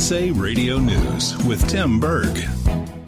USA Radio News with Tim Berg.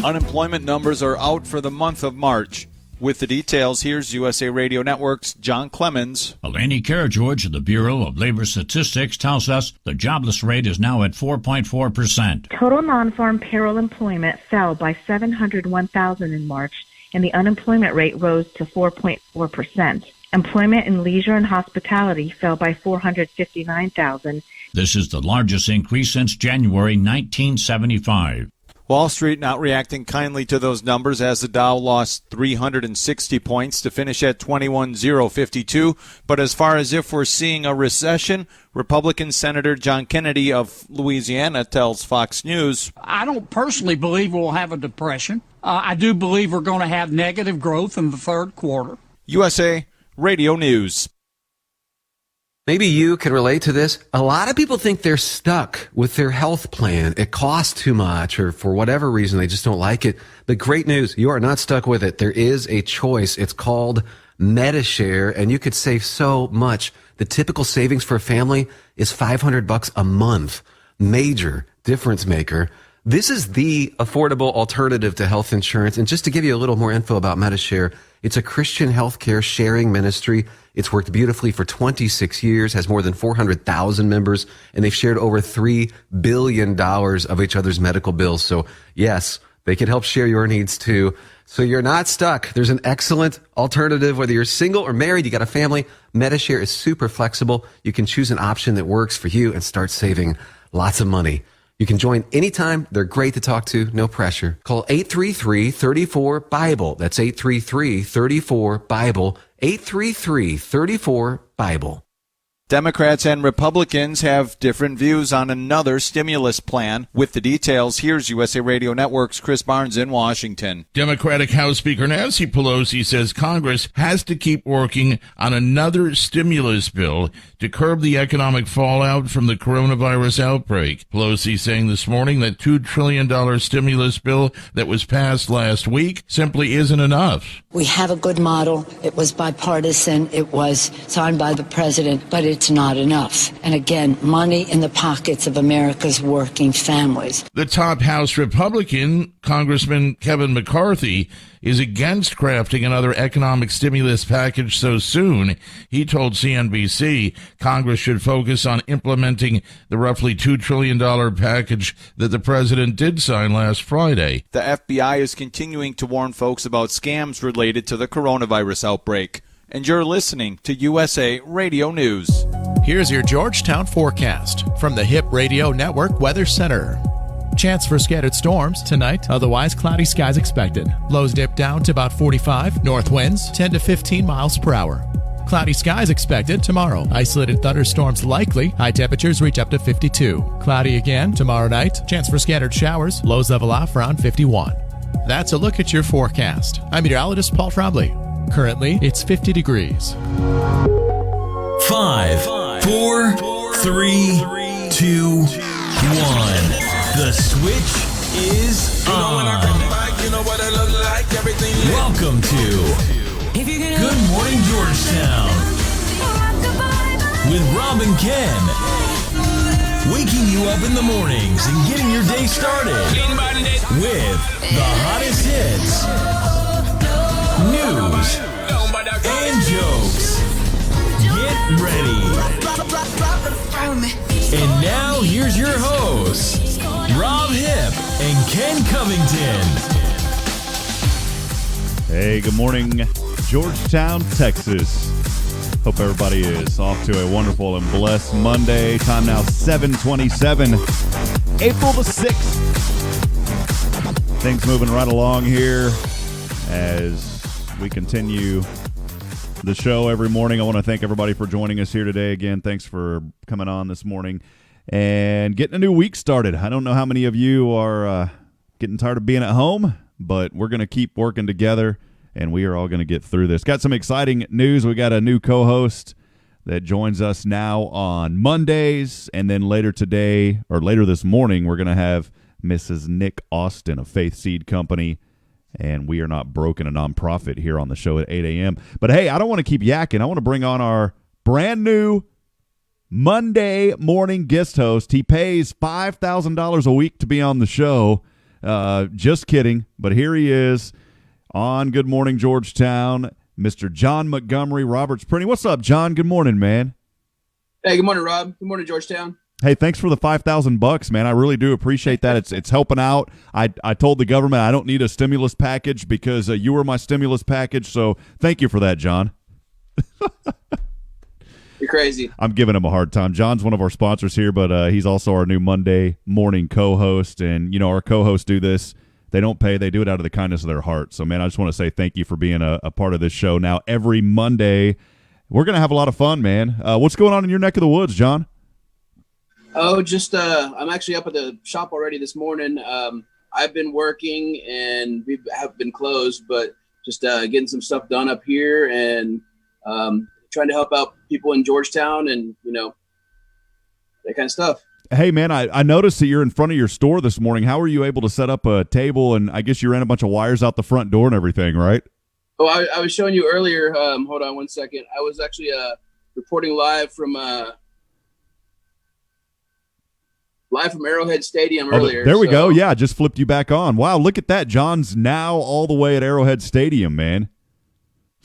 Unemployment numbers are out for the month of March. With the details, here's USA Radio Network's John Clemens. Eleni Karageorge of the Bureau of Labor Statistics tells us the jobless rate is now at 4.4%. Total non-farm payroll employment fell by 701,000 in March, and the unemployment rate rose to 4.4%. Employment in leisure and hospitality fell by 459,000. This is the largest increase since January 1975. Wall Street not reacting kindly to those numbers as the Dow lost 360 points to finish at 21,052. But as far as if we're seeing a recession, Republican Senator John Kennedy of Louisiana tells Fox News, I don't personally believe we'll have a depression. I do believe we're going to have negative growth in the third quarter. USA Radio News. Maybe you can relate to this. A lot of people think they're stuck with their health plan. It costs too much, or for whatever reason, they just don't like it. The great news, you are not stuck with it. There is a choice. It's called MediShare, and you could save so much. The typical savings for a family is $500 a month. Major difference maker. This is the affordable alternative to health insurance. And just to give you a little more info about MediShare, it's a Christian healthcare sharing ministry. It's worked beautifully for 26 years, has more than 400,000 members, and they've shared over $3 billion of each other's medical bills. So yes, they can help share your needs too. So you're not stuck. There's an excellent alternative. Whether you're single or married, you got a family, MediShare is super flexible. You can choose an option that works for you and start saving lots of money. You can join anytime. They're great to talk to. No pressure. Call 833-34-BIBLE. That's 833-34-BIBLE. 833-34-BIBLE. Democrats and Republicans have different views on another stimulus plan. With the details, here's USA Radio Network's Chris Barnes in Washington. Democratic House Speaker Nancy Pelosi says Congress has to keep working on another stimulus bill to curb the economic fallout from the coronavirus outbreak. Pelosi saying this morning that $2 trillion stimulus bill that was passed last week simply isn't enough. We have a good model. It was bipartisan. It was signed by the president, but it's not enough. And again, money in the pockets of America's working families. The top House Republican, Congressman Kevin McCarthy, is against crafting another economic stimulus package so soon. He told CNBC Congress should focus on implementing the roughly $2 trillion package that the president did sign last Friday. The FBI is continuing to warn folks about scams related to the coronavirus outbreak. And you're listening to USA Radio News. Here's your Georgetown forecast from the HIP Radio Network Weather Center. Chance for scattered storms tonight, otherwise cloudy skies expected. Lows dip down to about 45, north winds 10 to 15 miles per hour. Cloudy skies expected tomorrow. Isolated thunderstorms likely. High temperatures reach up to 52. Cloudy again tomorrow night. Chance for scattered showers. Lows level off around 51. That's a look at your forecast. I'm meteorologist Paul Trombley. Currently, it's 50 degrees. 5, 4, 3, 2, 1. The switch is on. Welcome to Good Morning Georgetown with Rob and Ken. Waking you up in the mornings and getting your day started with the hottest hits, news, and jokes. Get ready. And now here's your hosts, Rob Hip and Ken Covington. Hey, good morning, Georgetown, Texas. Hope everybody is off to a wonderful and blessed Monday. Time now 7:27, April the 6th. Things moving right along here as we continue the show every morning. I want to thank everybody for joining us here today. Again, thanks for coming on this morning and getting a new week started. I don't know how many of you are getting tired of being at home, but we're going to keep working together, and we are all going to get through this. Got some exciting news. We got a new co-host that joins us now on Mondays, and then later today, or later this morning, we're going to have Mrs. Nick Austin of Faith Seed Company, and We Are Not Broken, a nonprofit, here on the show at 8 a.m. But hey, I don't want to keep yakking. I want to bring on our brand new Monday morning guest host. He pays $5,000 a week to be on the show. Just kidding, but here he is on Good Morning Georgetown, Mr. John Montgomery, Roberts Printing. What's up, John? Good morning, man. Hey, good morning, Rob. Good morning, Georgetown. Hey, thanks for the $5,000, man. I really do appreciate that. It's helping out. I told the government I don't need a stimulus package because you were my stimulus package, so thank you for that, John. You're crazy. I'm giving him a hard time. John's one of our sponsors here, but he's also our new Monday morning co-host, and, you know, our co-hosts do this. They don't pay. They do it out of the kindness of their heart. So, man, I just want to say thank you for being a part of this show. Now, every Monday, we're going to have a lot of fun, man. What's going on in your neck of the woods, John? Oh, just I'm actually up at the shop already this morning. I've been working, and we have been closed, but just getting some stuff done up here and trying to help out people in Georgetown and, you know, that kind of stuff. Hey, man, I noticed that you're in front of your store this morning. How were you able to set up a table? And I guess you ran a bunch of wires out the front door and everything, right? Oh, I was showing you earlier. Hold on one second. I was actually reporting live from Arrowhead Stadium earlier. There we go. Yeah, just flipped you back on. Wow, look at that. John's now all the way at Arrowhead Stadium, man.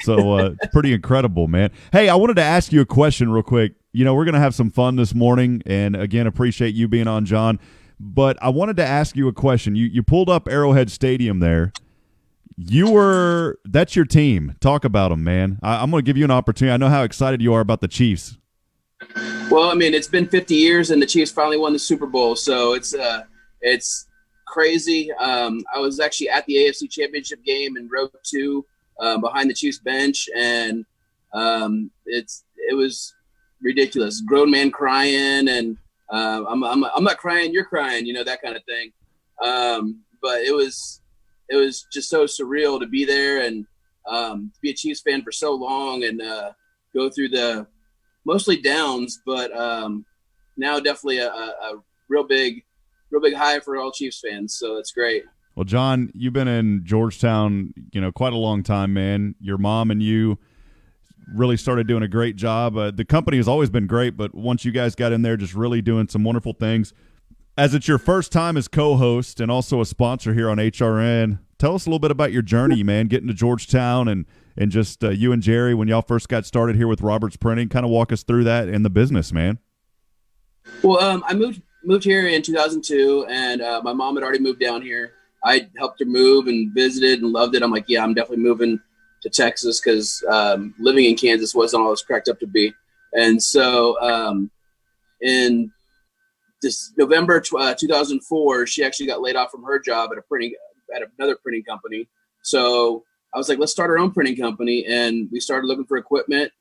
So it's pretty incredible, man. Hey, I wanted to ask you a question real quick. You know, we're going to have some fun this morning, and, again, appreciate you being on, John. But I wanted to ask you a question. You pulled up Arrowhead Stadium there. That's your team. Talk about them, man. I'm going to give you an opportunity. I know how excited you are about the Chiefs. Well, I mean, it's been 50 years, and the Chiefs finally won the Super Bowl, so it's crazy. I was actually at the AFC Championship game in row 2 behind the Chiefs bench, and it was ridiculous. Grown man crying, and I'm not crying, you're crying, you know, that kind of thing. But it was just so surreal to be there and to be a Chiefs fan for so long and go through the mostly downs, but now definitely a real big high for all Chiefs fans. So it's great. Well, John, you've been in Georgetown, you know, quite a long time, man. Your mom and you really started doing a great job. The company has always been great, but once you guys got in there, just really doing some wonderful things. As it's your first time as co-host and also a sponsor here on HRN, tell us a little bit about your journey, man, getting to Georgetown and just you and Jerry, when y'all first got started here with Roberts Printing. Kind of walk us through that in the business, man. Well, I moved here in 2002, and my mom had already moved down here. I helped her move and visited and loved it. I'm like, yeah, I'm definitely moving to Texas because living in Kansas wasn't all it was cracked up to be. And so in this November 2004, she actually got laid off from her job at another printing company. So I was like, let's start our own printing company. And we started looking for equipment,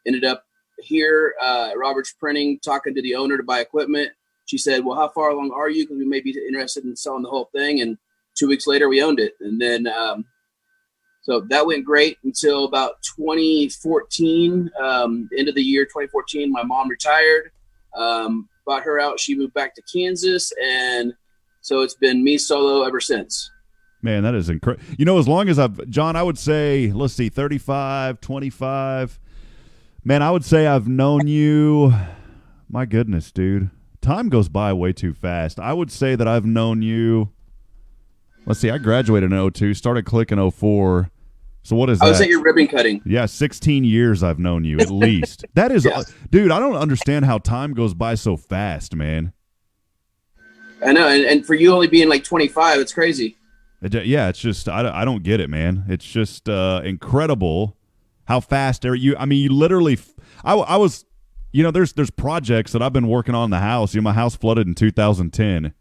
ended up here at Roberts Printing, talking to the owner to buy equipment. She said, well, how far along are you? Because we may be interested in selling the whole thing. And 2 weeks later, we owned it. And then so that went great until about 2014, end of the year 2014. My mom retired, bought her out. She moved back to Kansas. And so it's been me solo ever since. Man, that is incredible. You know, as long as John, I would say, let's see, 35, 25. Man, I would say I've known you, my goodness, dude. Time goes by way too fast. I would say that I've known you, let's see, I graduated in 02, started Click in 04. So what is that? I was at your ribbon cutting. Yeah, 16 years I've known you at least. That is, yes. Dude, I don't understand how time goes by so fast, man. I know, and for you only being like 25, it's crazy. Yeah, it's just, I don't get it, man. It's just incredible how fast you literally, I was, you know, there's projects that I've been working on in the house. You know, my house flooded in 2010,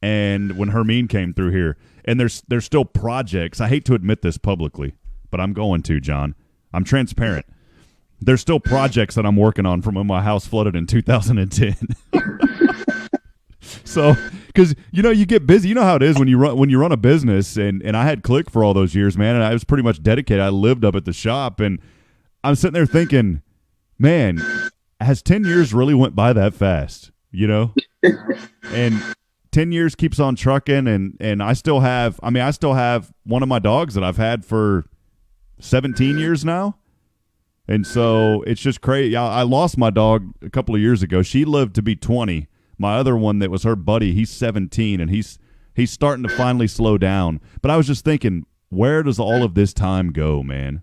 and when Hermine came through here, and there's still projects. I hate to admit this publicly, but I'm going to, John. I'm transparent. There's still projects that I'm working on from when my house flooded in 2010. So, because, you know, you get busy. You know how it is when you run a business, and I had Click for all those years, man, and I was pretty much dedicated. I lived up at the shop, and I'm sitting there thinking, man, has 10 years really went by that fast, you know? And 10 years keeps on trucking, and I still have one of my dogs that I've had for 17 years now. And so it's just crazy. I lost my dog a couple of years ago. She lived to be 20. My other one that was her buddy, he's 17, and he's starting to finally slow down. But I was just thinking, where does all of this time go, man?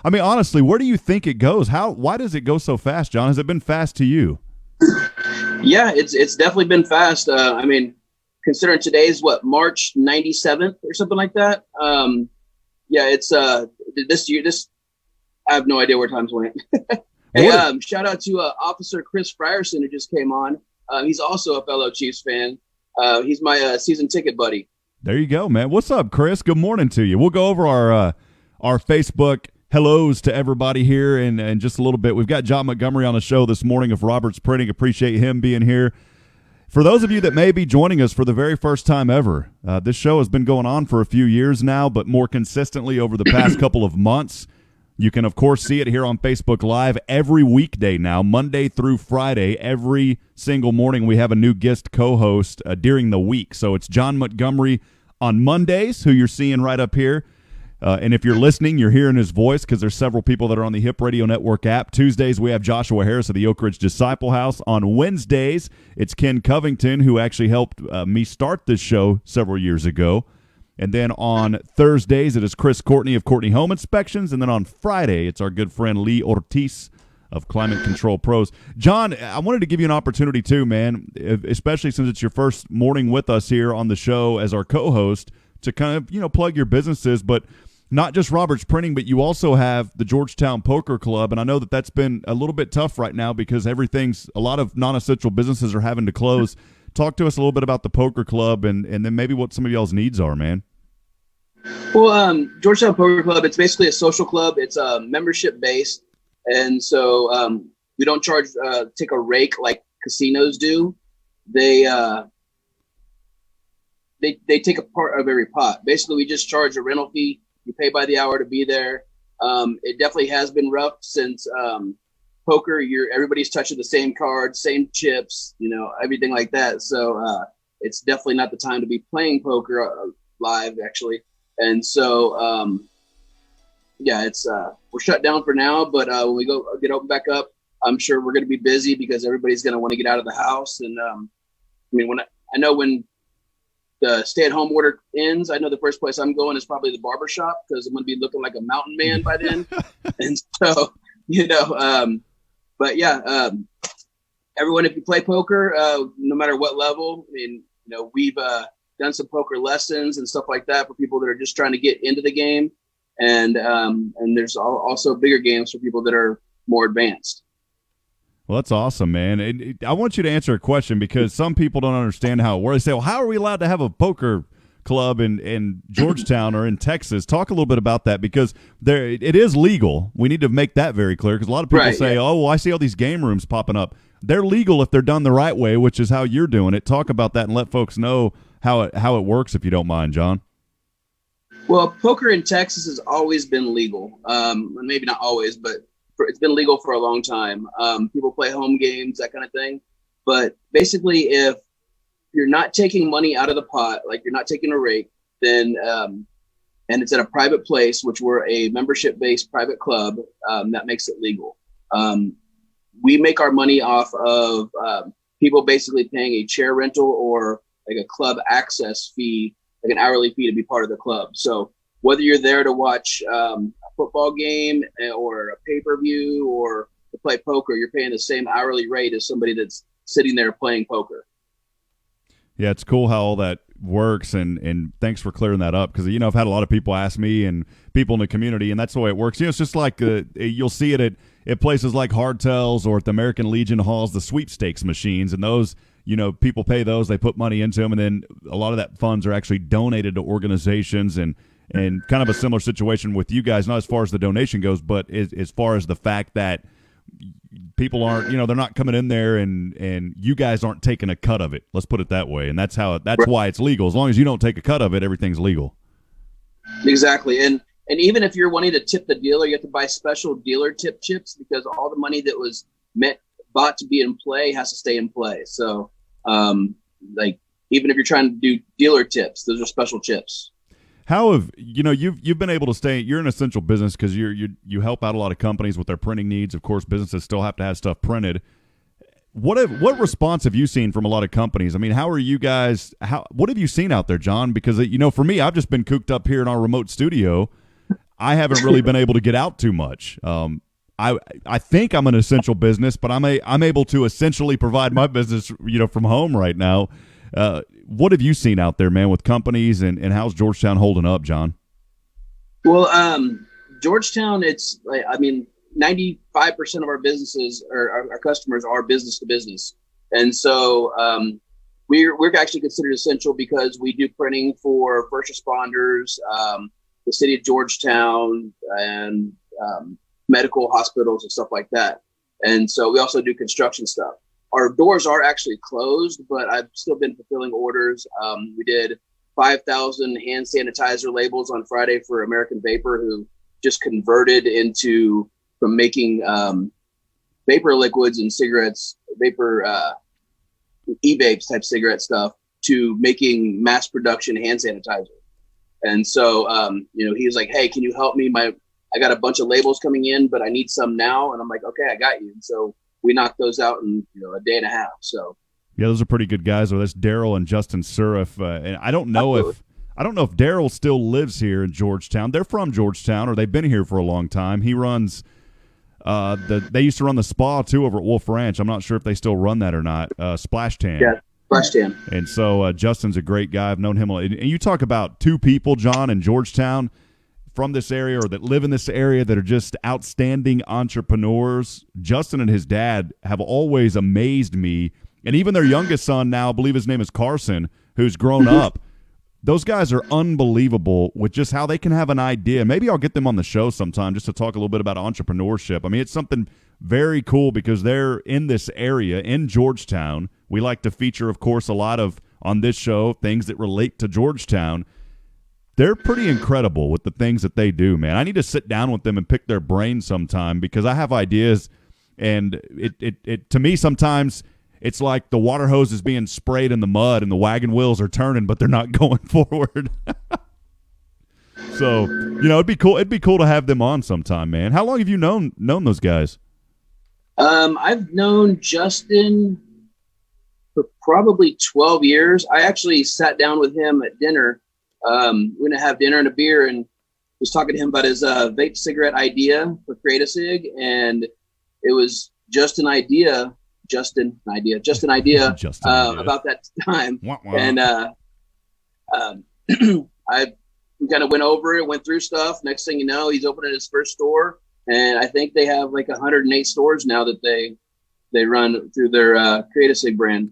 Honestly, where do you think it goes? Why does it go so fast, John? Has it been fast to you? Yeah, it's definitely been fast. Considering today's March 97th or something like that. It's this year. I have no idea where times went. Hey, shout out to Officer Chris Frierson who just came on. He's also a fellow Chiefs fan. He's my season ticket buddy. There you go, man. What's up, Chris? Good morning to you. We'll go over our Facebook hellos to everybody here in just a little bit. We've got John Montgomery on the show this morning of Roberts Printing. Appreciate him being here. For those of you that may be joining us for the very first time ever, this show has been going on for a few years now, but more consistently over the past couple of months. You can, of course, see it here on Facebook Live every weekday now, Monday through Friday. Every single morning we have a new guest co-host during the week. So it's John Montgomery on Mondays, who you're seeing right up here. And if you're listening, you're hearing his voice because there's several people that are on the Hip Radio Network app. Tuesdays, we have Joshua Harris of the Oak Ridge Disciple House. On Wednesdays, it's Ken Covington, who actually helped me start this show several years ago. And then on Thursdays, it is Chris Courtney of Courtney Home Inspections. And then on Friday, it's our good friend Lee Ortiz of Climate Control Pros. John, I wanted to give you an opportunity too, man, especially since it's your first morning with us here on the show as our co-host, to kind of, plug your businesses, but not just Roberts Printing, but you also have the Georgetown Poker Club. And I know that that's been a little bit tough right now because a lot of non-essential businesses are having to close. Talk to us a little bit about the Poker Club and then maybe what some of y'all's needs are, man. Well, Georgetown Poker Club, it's basically a social club. It's membership based. And so we don't take a rake like casinos do. They take a part of every pot. Basically, we just charge a rental fee. You pay by the hour to be there. It definitely has been rough since poker. Everybody's touching the same cards, same chips, everything like that. So it's definitely not the time to be playing poker live, actually. And so, we're shut down for now. But when we get open back up, I'm sure we're going to be busy because everybody's going to want to get out of the house. And when the stay-at-home order ends, I know the first place I'm going is probably the barber shop because I'm going to be looking like a mountain man by then. And so, everyone, if you play poker, no matter what level, we've done some poker lessons and stuff like that for people that are just trying to get into the game. And there's also bigger games for people that are more advanced. Well, that's awesome, man. I want you to answer a question because some people don't understand how it works. They say, well, how are we allowed to have a poker club in Georgetown or in Texas? Talk a little bit about that because it is legal. We need to make that very clear because a lot of people say, oh, well, I see all these game rooms popping up. They're legal if they're done the right way, which is how you're doing it. Talk about that and let folks know how it works, if you don't mind, John. Well, poker in Texas has always been legal. Maybe not always, but it's been legal for a long time. People play home games, that kind of thing. But basically, if you're not taking money out of the pot, like you're not taking a rake, then and it's at a private place, which we're a membership-based private club, that makes it legal. We make our money off of people basically paying a chair rental or like a club access fee, like an hourly fee to be part of the club. So whether you're there to watch a football game or a pay-per-view or to play poker, you're paying the same hourly rate as somebody that's sitting there playing poker. Yeah, it's cool how all that works, and thanks for clearing that up because, I've had a lot of people ask me and people in the community, and that's the way it works. It's just like you'll see it at places like Hardtails or at the American Legion halls, the sweepstakes machines, and those, people pay those, they put money into them, and then a lot of that funds are actually donated to organizations and kind of a similar situation with you guys, not as far as the donation goes, but as far as the fact that people aren't, they're not coming in there and you guys aren't taking a cut of it. Let's put it that way. And that's why it's legal. As long as you don't take a cut of it, everything's legal. Exactly. And even if you're wanting to tip the dealer, you have to buy special dealer tip chips because all the money that was bought to be in play has to stay in play. So, even if you're trying to do dealer tips, those are special chips. How have you've been able to stay? You're an essential business because you help out a lot of companies with their printing needs. Of course, businesses still have to have stuff printed. What response have you seen from a lot of companies? I mean, how are you guys? What have you seen out there, John? Because for me, I've just been cooped up here in our remote studio. I haven't really been able to get out too much. I think I'm an essential business, but I'm able to essentially provide my business from home right now. What have you seen out there, man, with companies, and how's Georgetown holding up, John? Well, Georgetown, it's 95% of our businesses or our customers are business to business. And so we're actually considered essential because we do printing for first responders, the city of Georgetown, and medical hospitals and stuff like that. And so we also do construction stuff. Our doors are actually closed, but I've still been fulfilling orders. We did 5,000 hand sanitizer labels on Friday for American Vapor, who just converted from making vapor liquids and cigarettes, e-vapes type cigarette stuff, to making mass production hand sanitizer. And so, he was like, "Hey, can you help me? I got a bunch of labels coming in, but I need some now." And I'm like, "Okay, I got you." And so we knocked those out in a day and a half. So yeah, those are pretty good guys. Well, that's Daryl and Justin Surif, and I don't know if Daryl still lives here in Georgetown. They're from Georgetown, or they've been here for a long time. He runs they used to run the spa too over at Wolf Ranch. I'm not sure if they still run that or not. Splash Tan. Yeah, Splash Tan. And so Justin's a great guy. I've known him. And you talk about two people, John, in Georgetown from this area or that live in this area that are just outstanding entrepreneurs. Justin and his dad have always amazed me. And even their youngest son now, I believe his name is Carson, who's grown up. Those guys are unbelievable with just how they can have an idea. Maybe I'll get them on the show sometime just to talk a little bit about entrepreneurship. I mean, it's something very cool because they're in this area in Georgetown. We like to feature, of course, a lot of, on this show, things that relate to Georgetown. They're pretty incredible with the things that they do, man. I need to sit down with them and pick their brains sometime because I have ideas, and it to me sometimes it's like the water hose is being sprayed in the mud and the wagon wheels are turning, but they're not going forward. So, it'd be cool. It'd be cool to have them on sometime, man. How long have you known those guys? I've known Justin for probably 12 years. I actually sat down with him at dinner. We're going to have dinner and a beer, and was talking to him about his vape cigarette idea for Create-A-Cig, and it was just an idea about that time. And we kind of went over it, went through stuff. Next thing you know, he's opening his first store, and I think they have like 108 stores now that they run through their Create-A-Cig brand.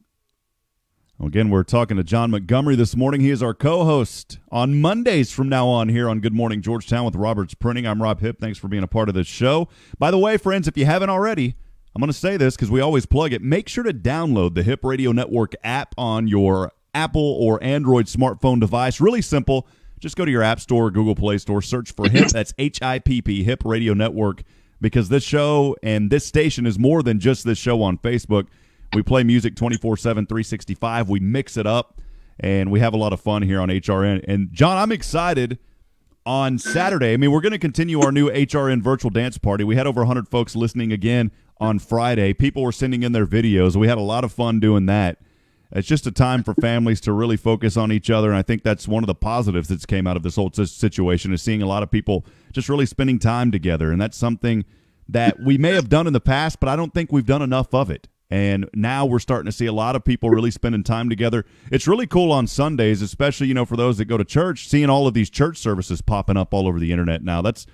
Well, again, we're talking to John Montgomery this morning. He is our co-host on Mondays from now on here on Good Morning Georgetown with Roberts Printing. I'm Rob Hipp. Thanks for being a part of this show. By the way, friends, if you haven't already, I'm going to say this because we always plug it. Make sure to download the Hip Radio Network app on your Apple or Android smartphone device. Really simple. Just go to your App Store or Google Play Store, search for HIP. That's HIPP, Hip Radio Network, because this show and this station is more than just this show on Facebook. We play music 24/7, 365. We mix it up, and we have a lot of fun here on HRN. And, John, I'm excited on Saturday. I mean, we're going to continue our new HRN virtual dance party. We had over 100 folks listening again on Friday. People were sending in their videos. We had a lot of fun doing that. It's just a time for families to really focus on each other, and I think that's one of the positives that's came out of this whole situation is seeing a lot of people just really spending time together, and that's something that we may have done in the past, but I don't think we've done enough of it. And now we're starting to see a lot of people really spending time together. It's really cool on Sundays, especially, for those that go to church, seeing all of these church services popping up all over the internet now. That's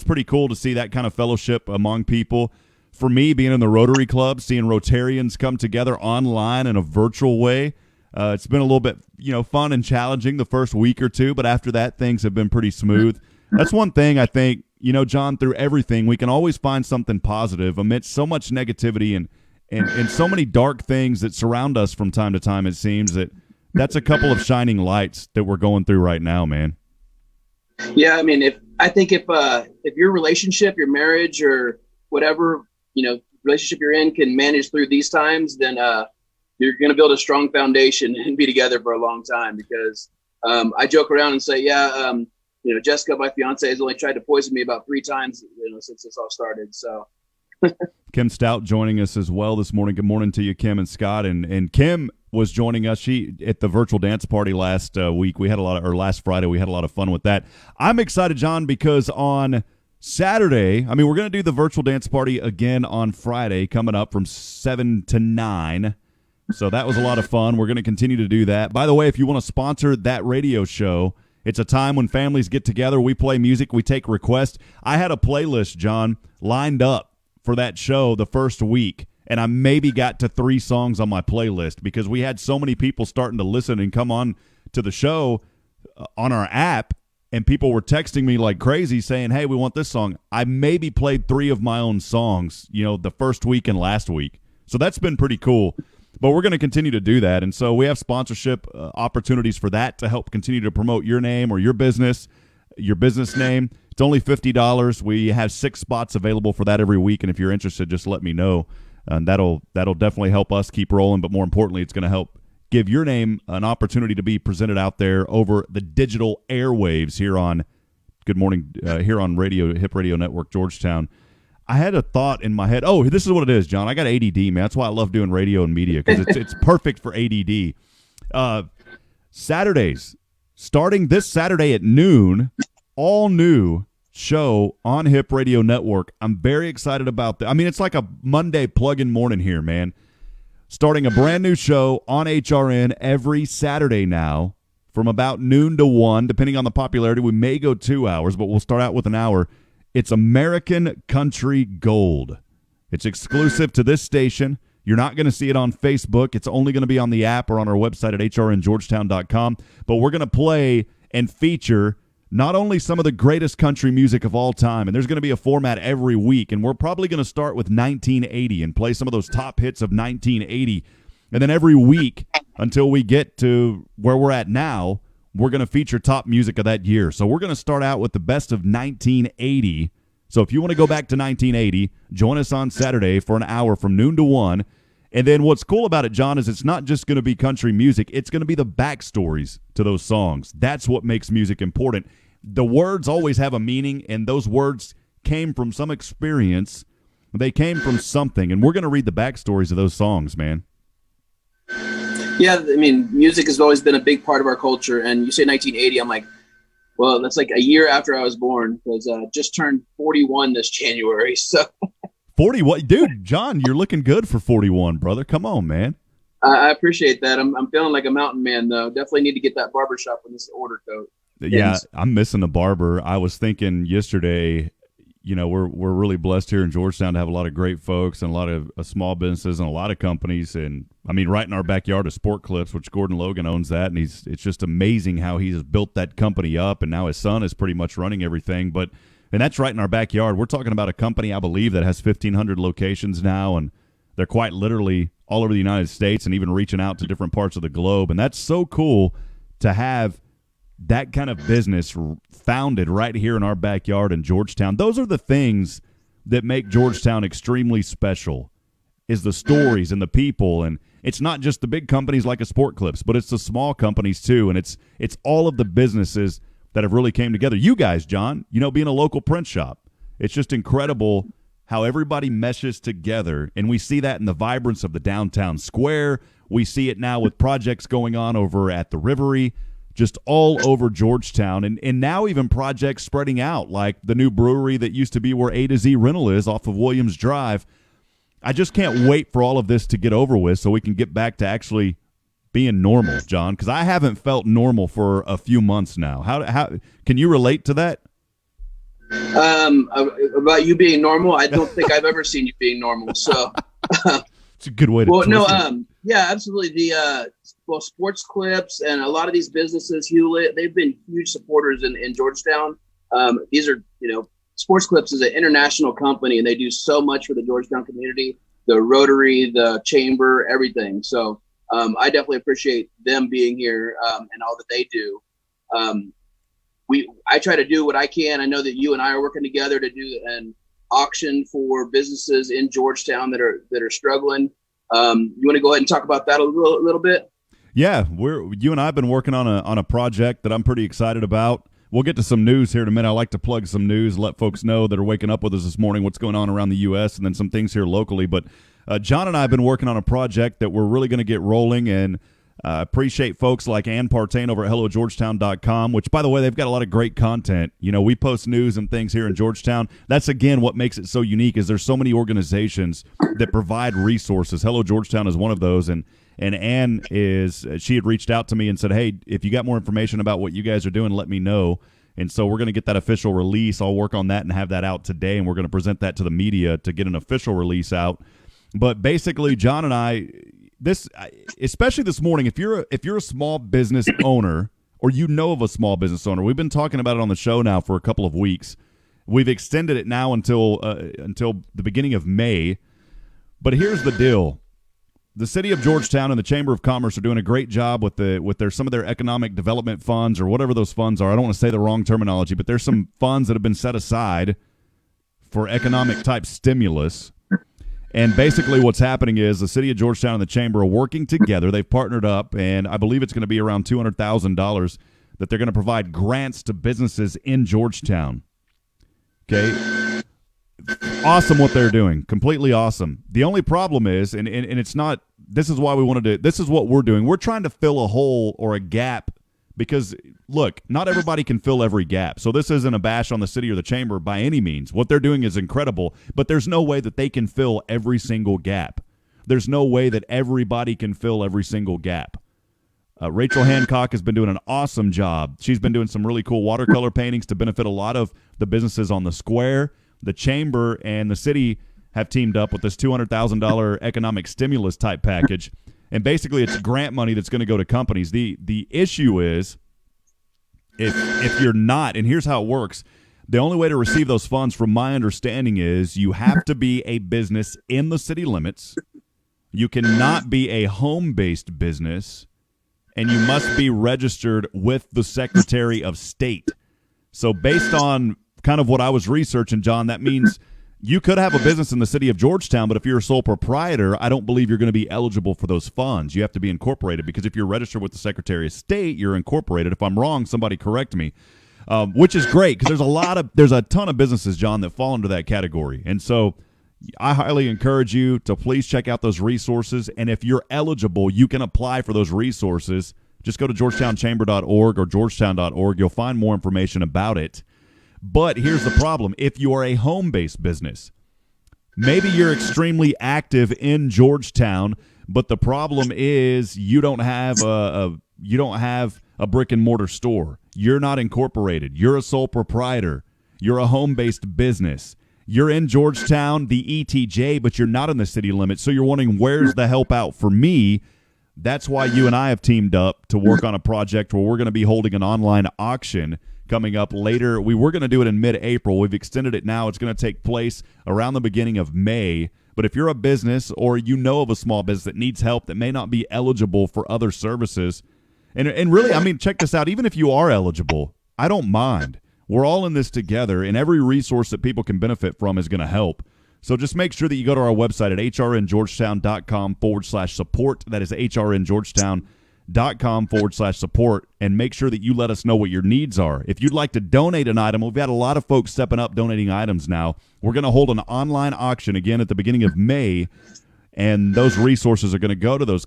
pretty cool to see that kind of fellowship among people. For me, being in the Rotary Club, seeing Rotarians come together online in a virtual way, it's been a little bit, fun and challenging the first week or two, but after that, things have been pretty smooth. That's one thing I think, John, through everything, we can always find something positive amidst so much negativity and so many dark things that surround us from time to time. It seems that's a couple of shining lights that we're going through right now, man. Yeah, I mean, if your relationship, your marriage, or whatever relationship you're in can manage through these times, then you're going to build a strong foundation and be together for a long time. Because I joke around and say, Jessica, my fiance, has only tried to poison me about 3 times, since this all started. So. Kim Stout joining us as well this morning. Good morning to you, Kim and Scott. And Kim was joining us. She at the virtual dance party last week. We had last Friday. We had a lot of fun with that. I'm excited, John, because on Saturday, we're going to do the virtual dance party again on Friday, coming up from 7 to 9. So that was a lot of fun. We're going to continue to do that. By the way, if you want to sponsor that radio show, it's a time when families get together. We play music. We take requests. I had a playlist, John, lined up for that show the first week, and I maybe got to 3 songs on my playlist because we had so many people starting to listen and come on to the show on our app, and people were texting me like crazy saying, hey, we want this song. I maybe played 3 of my own songs, the first week and last week. So that's been pretty cool. But we're going to continue to do that, and so we have sponsorship opportunities for that to help continue to promote your name or your business name. It's only $50. We have 6 spots available for that every week, and if you're interested, just let me know. And that'll definitely help us keep rolling, but more importantly, it's going to help give your name an opportunity to be presented out there over the digital airwaves here on Good Morning, here on Hip Radio Network, Georgetown. I had a thought in my head. Oh, this is what it is, John. I got ADD, man. That's why I love doing radio and media, because it's perfect for ADD. Saturdays, starting this Saturday at noon, all new show on Hip Radio Network. I'm very excited about that. It's like a Monday plug-in morning here, man. Starting a brand new show on HRN every Saturday now from about noon to 1, depending on the popularity. We may go 2 hours, but we'll start out with an hour. It's American Country Gold. It's exclusive to this station. You're not going to see it on Facebook. It's only going to be on the app or on our website at hrngeorgetown.com. But we're going to play and feature not only some of the greatest country music of all time, and there's going to be a format every week, and we're probably going to start with 1980 and play some of those top hits of 1980. And then every week until we get to where we're at now, we're going to feature top music of that year. So we're going to start out with the best of 1980. So if you want to go back to 1980, join us on Saturday for an hour from noon to 1. And then what's cool about it, John, is it's not just going to be country music. It's going to be the backstories to those songs. That's what makes music important. The words always have a meaning, and those words came from some experience. They came from something, and we're going to read the backstories of those songs, man. Yeah, music has always been a big part of our culture. And you say 1980, I'm like, well, that's like a year after I was born, because just turned 41 this January. So 41, dude, John, you're looking good for 41, brother. Come on, man. I appreciate that. I'm feeling like a mountain man, though. Definitely need to get that barbershop when this order coat. Yeah, I'm missing a barber. I was thinking yesterday, we're really blessed here in Georgetown to have a lot of great folks and a lot of small businesses and a lot of companies. And right in our backyard is Sport Clips, which Gordon Logan owns that, and it's just amazing how he's built that company up, and now his son is pretty much running everything. And that's right in our backyard. We're talking about a company, I believe, that has 1,500 locations now, and they're quite literally all over the United States and even reaching out to different parts of the globe. And that's so cool to have that kind of business founded right here in our backyard in Georgetown. Those are the things that make Georgetown extremely special, is the stories and the people. And it's not just the big companies like a Sport Clips, but it's the small companies too. And it's all of the businesses that have really came together. You guys, John, being a local print shop, it's just incredible how everybody meshes together. And we see that in the vibrance of the downtown square. We see it now with projects going on over at the Rivery, just all over Georgetown, and now even projects spreading out, like the new brewery that used to be where A to Z Rental is off of Williams Drive. I just can't wait for all of this to get over with so we can get back to actually being normal, John, because I haven't felt normal for a few months now. How can you relate to that? About you being normal, I don't think I've ever seen you being normal. So it's a good way to. Yeah, absolutely. The Sports Clips and a lot of these businesses, Hewlett, they've been huge supporters in Georgetown. These are, Sports Clips is an international company, and they do so much for the Georgetown community, the Rotary, the Chamber, everything. So I definitely appreciate them being here and all that they do. I try to do what I can. I know that you and I are working together to do an auction for businesses in Georgetown that are struggling. You want to go ahead and talk about that a little bit? Yeah, you and I have been working on a project that I'm pretty excited about. we'll get to some news here in a minute. I like to plug some news, let folks know that are waking up with us this morning what's going on around the U.S. and then some things here locally. But John and I have been working on a project that we're really going to get rolling, and appreciate folks like Ann Partain over at HelloGeorgetown.com, which, by the way, they've got a lot of great content. You know, we post news and things here in Georgetown. That's, again, what makes it so unique is there's so many organizations that provide resources. Hello Georgetown is one of those, and Ann she had reached out to me and said, hey, if you got more information about what you guys are doing, let me know. And so we're going to get that official release. I'll work on that and have that out today, and we're going to present that to the media to get an official release out. But basically, John and I, especially this morning, if you're a small business owner or you know of a small business owner, we've been talking about it on the show now for a couple of weeks. We've extended it now until the beginning of May. But here's the deal. The city of Georgetown and the Chamber of Commerce are doing a great job with some of their economic development funds, or whatever those funds are. I don't want to say the wrong terminology, but there's some funds that have been set aside for economic type stimulus. And basically what's happening is the city of Georgetown and the Chamber are working together. They've partnered up, and I believe it's going to be around $200,000 that they're going to provide grants to businesses in Georgetown. Okay? Awesome what they're doing. Completely awesome. The only problem is, and it's not, this is why we wanted to, this is what we're doing. We're trying to fill a hole or a gap because, look, not everybody can fill every gap. So this isn't a bash on the city or the chamber by any means. What they're doing is incredible, but there's no way that they can fill every single gap. There's no way that everybody can fill every single gap. Rachel Hancock has been doing an awesome job. She's been doing some really cool watercolor paintings to benefit a lot of the businesses on the square. The chamber and the city have teamed up with this $200,000 economic stimulus type package. And basically, it's grant money that's going to go to companies. The issue is, if you're not, and here's how it works, the only way to receive those funds, from my understanding, is you have to be a business in the city limits. You cannot be a home-based business, and you must be registered with the Secretary of State. So based on kind of what I was researching, John, that means you could have a business in the city of Georgetown, but if you're a sole proprietor, I don't believe you're going to be eligible for those funds. You have to be incorporated, because if you're registered with the Secretary of State, you're incorporated. If I'm wrong, somebody correct me, which is great, because there's a ton of businesses, John, that fall into that category. And so I highly encourage you to please check out those resources, and if you're eligible, you can apply for those resources. Just go to georgetownchamber.org or georgetown.org. You'll find more information about it. But here's the problem. If you are a home-based business, maybe you're extremely active in Georgetown, but the problem is you don't have a brick-and-mortar store. You're not incorporated. You're a sole proprietor. You're a home-based business. You're in Georgetown, the ETJ, but you're not in the city limits, so you're wondering, where's the help out for me? That's why you and I have teamed up to work on a project where we're going to be holding an online auction coming up later. We were going to do it in mid-April. We've extended it now. It's going to take place around the beginning of May. But if you're a business or you know of a small business that needs help that may not be eligible for other services, and really, I mean, check this out. Even if you are eligible, I don't mind. We're all in this together, and every resource that people can benefit from is going to help. So just make sure that you go to our website at hrngeorgetown.com/support. That is hrngeorgetown.com/support, and make sure that you let us know what your needs are. If you'd like to donate an item, we've got a lot of folks stepping up donating items now. We're going to hold an online auction again at the beginning of May, and those resources are going to go to those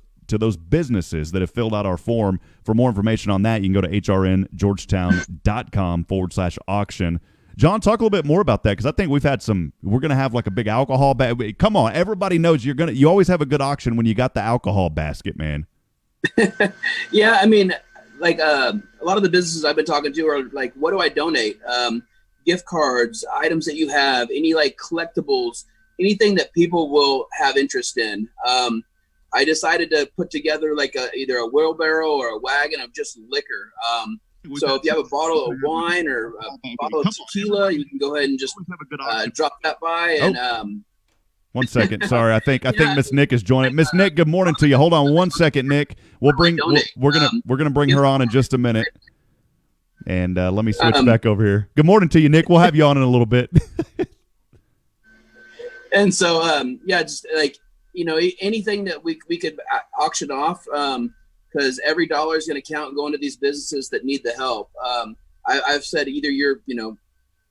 businesses that have filled out our form. For more information on that, you can go to hrngeorgetown.com/auction. John, talk a little bit more about that, because I think we're going to have like a big alcohol basket. Come on, everybody knows you always have a good auction when you got the alcohol basket, man. Yeah, I mean, like a lot of the businesses I've been talking to are like, what do I donate? Gift cards, items that you have, any like collectibles, anything that people will have interest in. I decided to put together like either a wheelbarrow or a wagon of just liquor. So if you have a bottle of wine or a bottle of tequila, you can go ahead and just drop that by. And 1 second, sorry, I think Miss Nick is joining. Miss Nick, good morning to you. Hold on 1 second, Nick. We're gonna bring her on in just a minute. And let me switch back over here. Good morning to you, Nick. We'll have you on in a little bit. And so just like, anything that we could auction off. Because every dollar is going to count and go into these businesses that need the help. I've said either you're,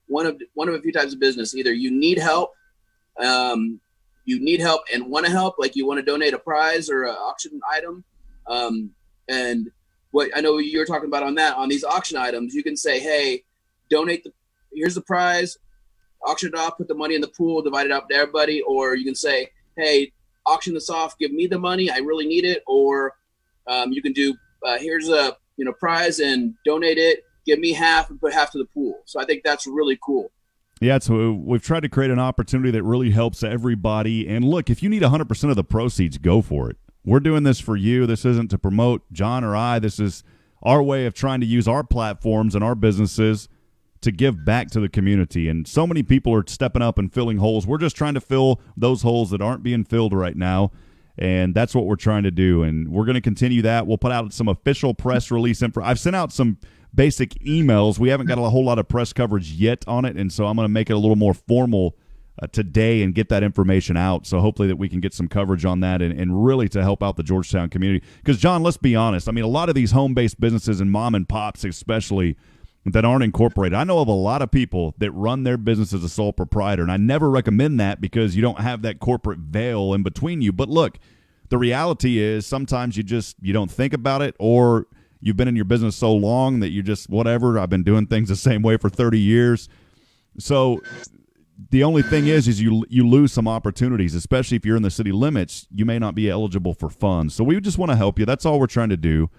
one of a few types of business. Either you need help, and want to help, like you want to donate a prize or an auction item. And what I know you were talking about on these auction items, you can say, hey, here's the prize, auction it off, put the money in the pool, divide it up to everybody. Or you can say, hey, auction this off, give me the money, I really need it. Or you can do, here's a prize and donate it, give me half and put half to the pool. So I think that's really cool. Yeah, so we've tried to create an opportunity that really helps everybody. And look, if you need 100% of the proceeds, go for it. We're doing this for you. This isn't to promote John or I. This is our way of trying to use our platforms and our businesses to give back to the community. And so many people are stepping up and filling holes. We're just trying to fill those holes that aren't being filled right now. And that's what we're trying to do. And we're going to continue that. We'll put out some official press release info. I've sent out some basic emails. We haven't got a whole lot of press coverage yet on it. And so I'm going to make it a little more formal today and get that information out. So hopefully that we can get some coverage on that and really to help out the Georgetown community. Because, John, let's be honest. I mean, a lot of these home-based businesses and mom and pops especially that aren't incorporated. I know of a lot of people that run their business as a sole proprietor, and I never recommend that because you don't have that corporate veil in between you. But look, the reality is sometimes you don't think about it, or you've been in your business so long that you just, whatever, I've been doing things the same way for 30 years. So the only thing is you lose some opportunities, especially if you're in the city limits. You may not be eligible for funds. So we just want to help you. That's all we're trying to do.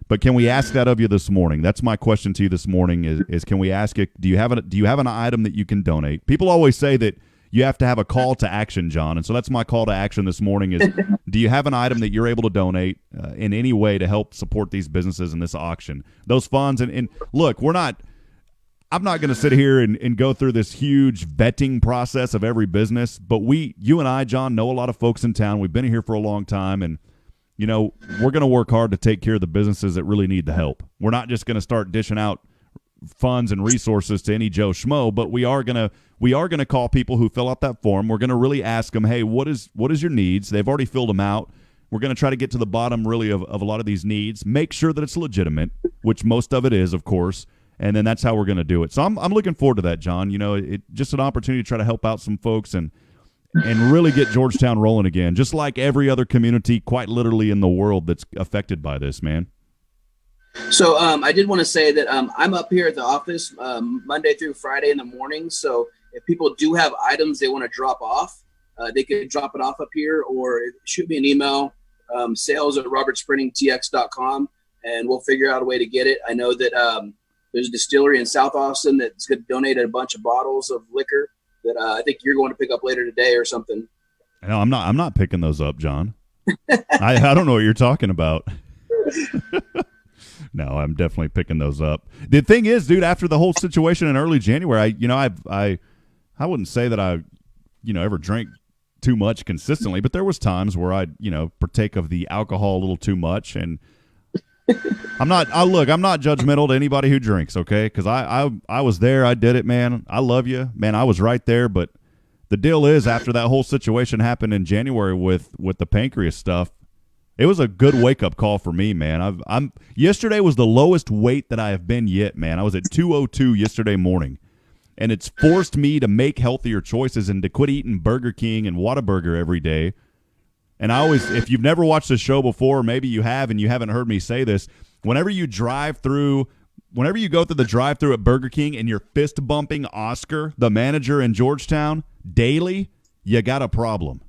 But can we ask that of you this morning? That's my question to you this morning is can we ask it, do you have an item that you can donate? People always say that you have to have a call to action, John. And so that's my call to action this morning is, do you have an item that you're able to donate in any way to help support these businesses in this auction? Those funds, and look, I'm not going to sit here and go through this huge vetting process of every business, but you and I, John, know a lot of folks in town. We've been here for a long time, and we're going to work hard to take care of the businesses that really need the help. We're not just going to start dishing out funds and resources to any Joe Schmo, but we are going to call people who fill out that form. We're going to really ask them, hey, what is your needs? They've already filled them out. We're going to try to get to the bottom really of a lot of these needs, make sure that it's legitimate, which most of it is, of course, and then that's how we're going to do it. So I'm looking forward to that, John. Just an opportunity to try to help out some folks and really get Georgetown rolling again, just like every other community quite literally in the world that's affected by this, man. So I did want to say that I'm up here at the office Monday through Friday in the morning. So if people do have items they want to drop off, they could drop it off up here or shoot me an email, sales@robertsprintingtx.com, and we'll figure out a way to get it. I know that there's a distillery in South Austin that's going to donate a bunch of bottles of liquor that I think you're going to pick up later today or something. No, I'm not picking those up, John. I don't know what you're talking about. No, I'm definitely picking those up. The thing is, dude, after the whole situation in early January, I wouldn't say that I, ever drank too much consistently, but there was times where I, partake of the alcohol a little too much, and I'm not judgmental to anybody who drinks, okay? Because I was there, I did it, man. I love you, man. I was right there, but the deal is, after that whole situation happened in January with the pancreas stuff, it was a good wake-up call for me, man. Yesterday was the lowest weight that I have been yet, man. I was at 202 yesterday morning, and it's forced me to make healthier choices and to quit eating Burger King and Whataburger every day. And I always, if you've never watched the show before, maybe you have and you haven't heard me say this, whenever you go through the drive-through at Burger King and you're fist-bumping Oscar, the manager in Georgetown, daily, you got a problem.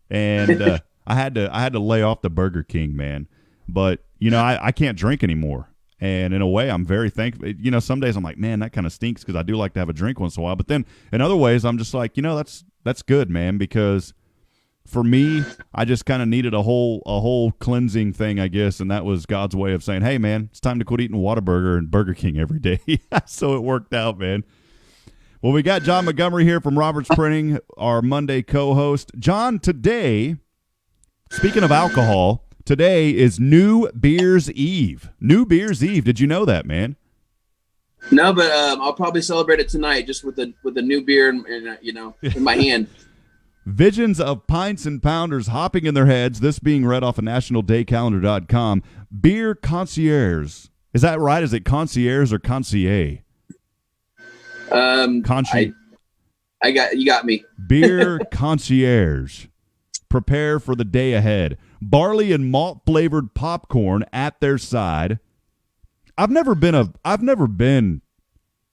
And I had to lay off the Burger King, man. But, I can't drink anymore. And in a way, I'm very thankful. Some days I'm like, man, that kind of stinks because I do like to have a drink once in a while. But then in other ways, I'm just like, that's good, man, because for me, I just kind of needed a whole cleansing thing, I guess, and that was God's way of saying, hey, man, it's time to quit eating Whataburger and Burger King every day. So it worked out, man. Well, we got John Montgomery here from Roberts Printing, our Monday co-host. John, today, speaking of alcohol, today is New Beer's Eve. New Beer's Eve. Did you know that, man? No, but I'll probably celebrate it tonight just with the new beer in my hand. Visions of pints and pounders hopping in their heads, this being read off of nationaldaycalendar.com. Beer concierge Is that right? Is it concierge or concierge? I got me. Beer concierge. Prepare for the day ahead. Barley and malt flavored popcorn at their side. I've never been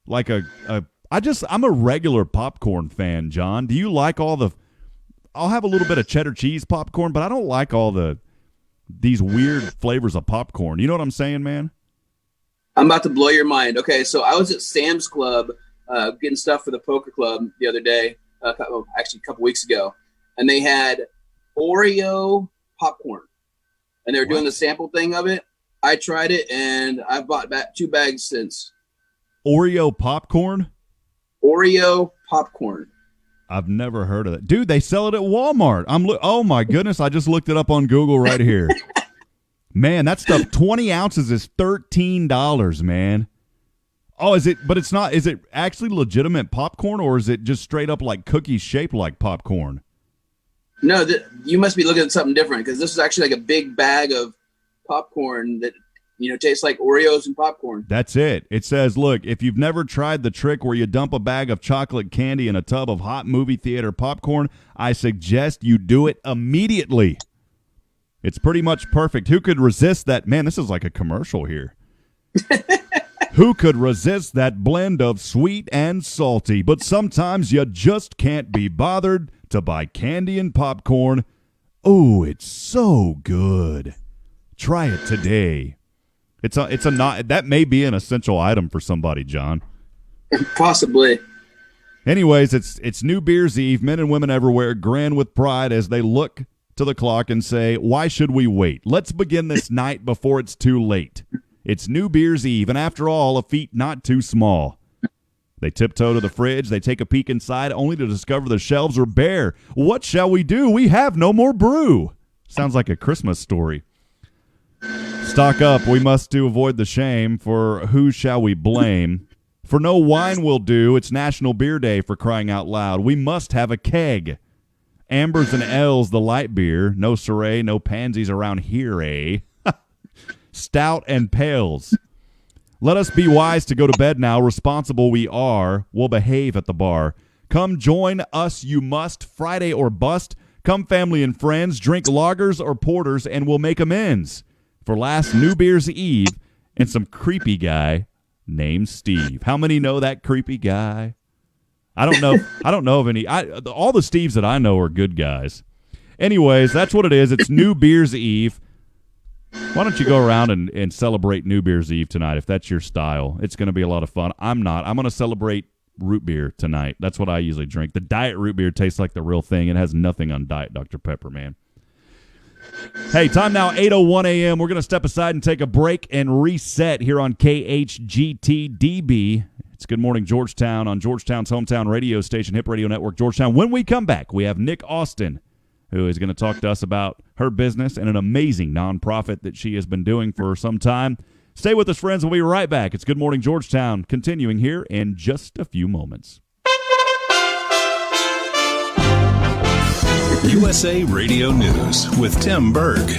like I'm a regular popcorn fan, John. Do you like I'll have a little bit of cheddar cheese popcorn, but I don't like all these weird flavors of popcorn. You know what I'm saying, man? I'm about to blow your mind. Okay, so I was at Sam's Club getting stuff for the poker club the other day, actually a couple weeks ago, and they had Oreo popcorn, and they were doing the sample thing of it. I tried it, and I've bought back 2 bags since. Oreo popcorn? Oreo popcorn. I've never heard of that. Dude, they sell it at Walmart. Oh, my goodness. I just looked it up on Google right here. Man, that stuff, 20 ounces is $13, man. Oh, is it actually legitimate popcorn, or is it just straight up like cookies shaped like popcorn? No, you must be looking at something different, because this is actually like a big bag of popcorn that, tastes like Oreos and popcorn. That's it. It says, look, if you've never tried the trick where you dump a bag of chocolate candy in a tub of hot movie theater popcorn, I suggest you do it immediately. It's pretty much perfect. Who could resist that? Man, this is like a commercial here. Who could resist that blend of sweet and salty? But sometimes you just can't be bothered to buy candy and popcorn. Oh, it's so good. Try it today. That may be an essential item for somebody, John. Possibly. Anyways, it's New Beer's Eve. Men and women everywhere grin with pride as they look to the clock and say, why should we wait? Let's begin this night before it's too late. It's New Beer's Eve, and after all, a feat not too small. They tiptoe to the fridge. They take a peek inside, only to discover the shelves are bare. What shall we do? We have no more brew. Sounds like a Christmas story. Stock up. We must to avoid the shame, for who shall we blame? For no wine will do. It's National Beer Day, for crying out loud. We must have a keg. Ambers and L's, the light beer. No Syrah, no pansies around here, eh? Stout and pails. Let us be wise to go to bed now. Responsible we are. We'll behave at the bar. Come join us, you must. Friday or bust. Come, family and friends. Drink lagers or porters, and we'll make amends for last New Beer's Eve and some creepy guy named Steve. How many know that creepy guy? I don't know. I don't know of any. All the Steves that I know are good guys. Anyways, that's what it is. It's New Beer's Eve. Why don't you go around and celebrate New Beer's Eve tonight if that's your style? It's going to be a lot of fun. I'm not. I'm going to celebrate root beer tonight. That's what I usually drink. The diet root beer tastes like the real thing. It has nothing on Diet Dr. Pepper, man. Hey, time now, 8:01 a.m. We're going to step aside and take a break and reset here on KHGTDB. It's Good Morning Georgetown on Georgetown's hometown radio station, Hip Radio Network, Georgetown. When we come back, we have Nick Austin, who is going to talk to us about her business and an amazing nonprofit that she has been doing for some time. Stay with us, friends. We'll be right back. It's Good Morning Georgetown, continuing here in just a few moments. USA Radio News with Tim Berg.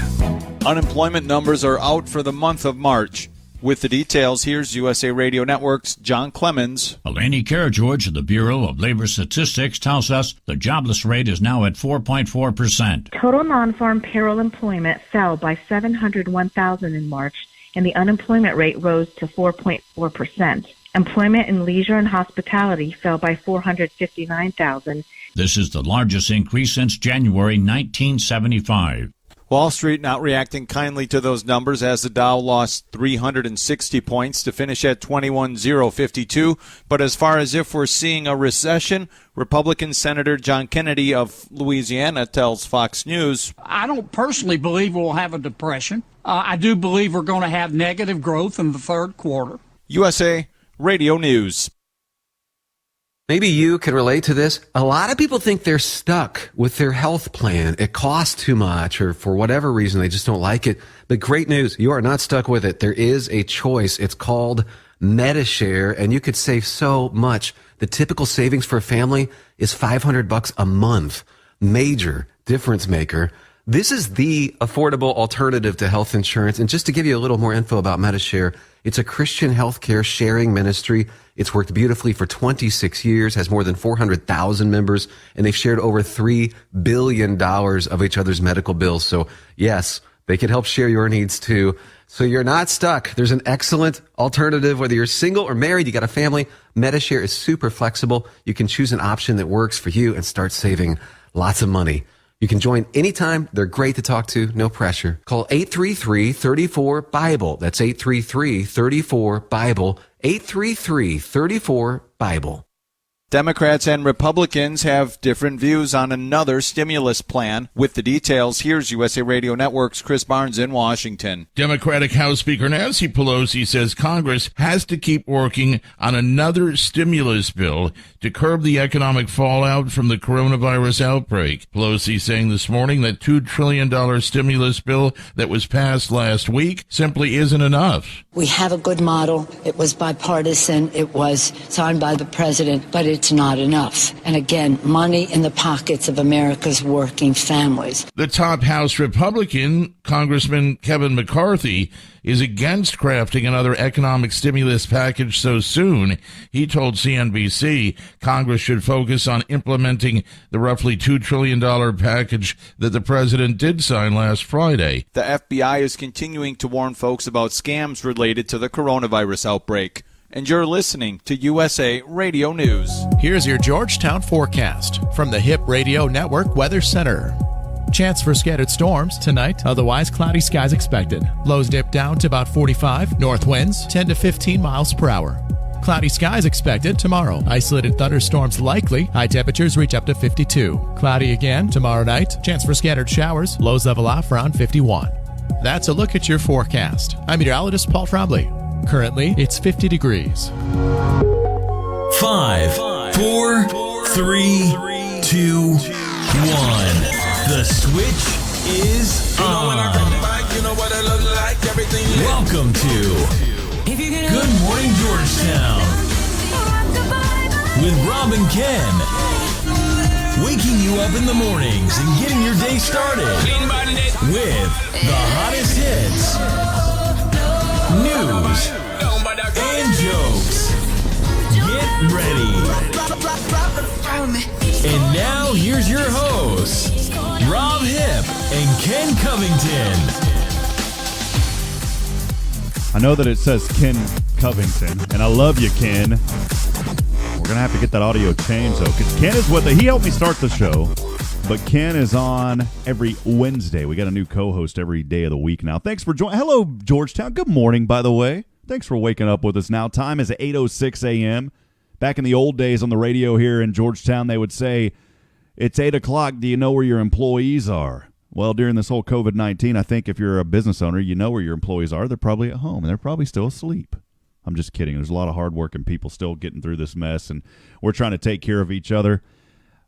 Unemployment numbers are out for the month of March. With the details, here's USA Radio Network's John Clemens. Eleni Karageorge of the Bureau of Labor Statistics tells us the jobless rate is now at 4.4%. Total non-farm payroll employment fell by 701,000 in March, and the unemployment rate rose to 4.4%. Employment in leisure and hospitality fell by 459,000. This is the largest increase since January 1975. Wall Street not reacting kindly to those numbers as the Dow lost 360 points to finish at 21,052. But as far as if we're seeing a recession, Republican Senator John Kennedy of Louisiana tells Fox News, I don't personally believe we'll have a depression. I do believe we're going to have negative growth in the third quarter. USA Radio News. Maybe you can relate to this. A lot of people think they're stuck with their health plan. It costs too much, or for whatever reason, they just don't like it. But great news, you are not stuck with it. There is a choice. It's called MediShare, and you could save so much. The typical savings for a family is $500 a month. Major difference maker. This is the affordable alternative to health insurance. And just to give you a little more info about MediShare, It's a Christian healthcare sharing ministry. It's worked beautifully for 26 years, has more than 400,000 members, and they've shared over $3 billion of each other's medical bills. So yes, they can help share your needs too. So you're not stuck. There's an excellent alternative. Whether you're single or married, you got a family, MediShare is super flexible. You can choose an option that works for you and start saving lots of money. You can join anytime. They're great to talk to. No pressure. Call 833-34-BIBLE. That's 833-34-BIBLE. 833-34-BIBLE. Democrats and Republicans have different views on another stimulus plan. With the details, here's USA Radio Network's Chris Barnes in Washington. Democratic House Speaker Nancy Pelosi says Congress has to keep working on another stimulus bill to curb the economic fallout from the coronavirus outbreak. Pelosi saying this morning that $2 trillion stimulus bill that was passed last week simply isn't enough. We have a good model. It was bipartisan. It was signed by the president, but it's not enough. And again, money in the pockets of America's working families. The top House Republican, Congressman Kevin McCarthy, is against crafting another economic stimulus package so soon. He told CNBC Congress should focus on implementing the roughly $2 trillion package that the president did sign last Friday. The FBI is continuing to warn folks about scams related to the coronavirus outbreak. And you're listening to USA Radio News. Here's your Georgetown forecast from the Hip Radio Network Weather Center. Chance for scattered storms tonight, otherwise cloudy skies expected. Lows dip down to about 45, north winds 10 to 15 miles per hour. Cloudy skies expected tomorrow. Isolated thunderstorms likely. High temperatures reach up to 52. Cloudy again tomorrow night. Chance for scattered showers. Lows level off around 51. That's a look at your forecast. I'm meteorologist Paul Trombley. Currently, it's 50 degrees. 5, 4, 3, 2, 1. The switch is on. Welcome to Good Morning Georgetown with Rob and Ken. Waking you up in the mornings and getting your day started with the hottest hits, news, and jokes. Get ready. And now here's your hosts, Rob Hip and Ken Covington. I know that it says Ken Covington, and I love you, Ken. We're going to have to get that audio changed, though, because Ken is with he helped me start the show, but Ken is on every Wednesday. We got a new co-host every day of the week now. Thanks for joining. Hello, Georgetown. Good morning, by the way. Thanks for waking up with us now. Time is 8:06 a.m. Back in the old days on the radio here in Georgetown, they would say, it's 8 o'clock. Do you know where your employees are? Well, during this whole COVID-19, I think if you're a business owner, you know where your employees are. They're probably at home, and they're probably still asleep. I'm just kidding. There's a lot of hardworking people still getting through this mess, and we're trying to take care of each other.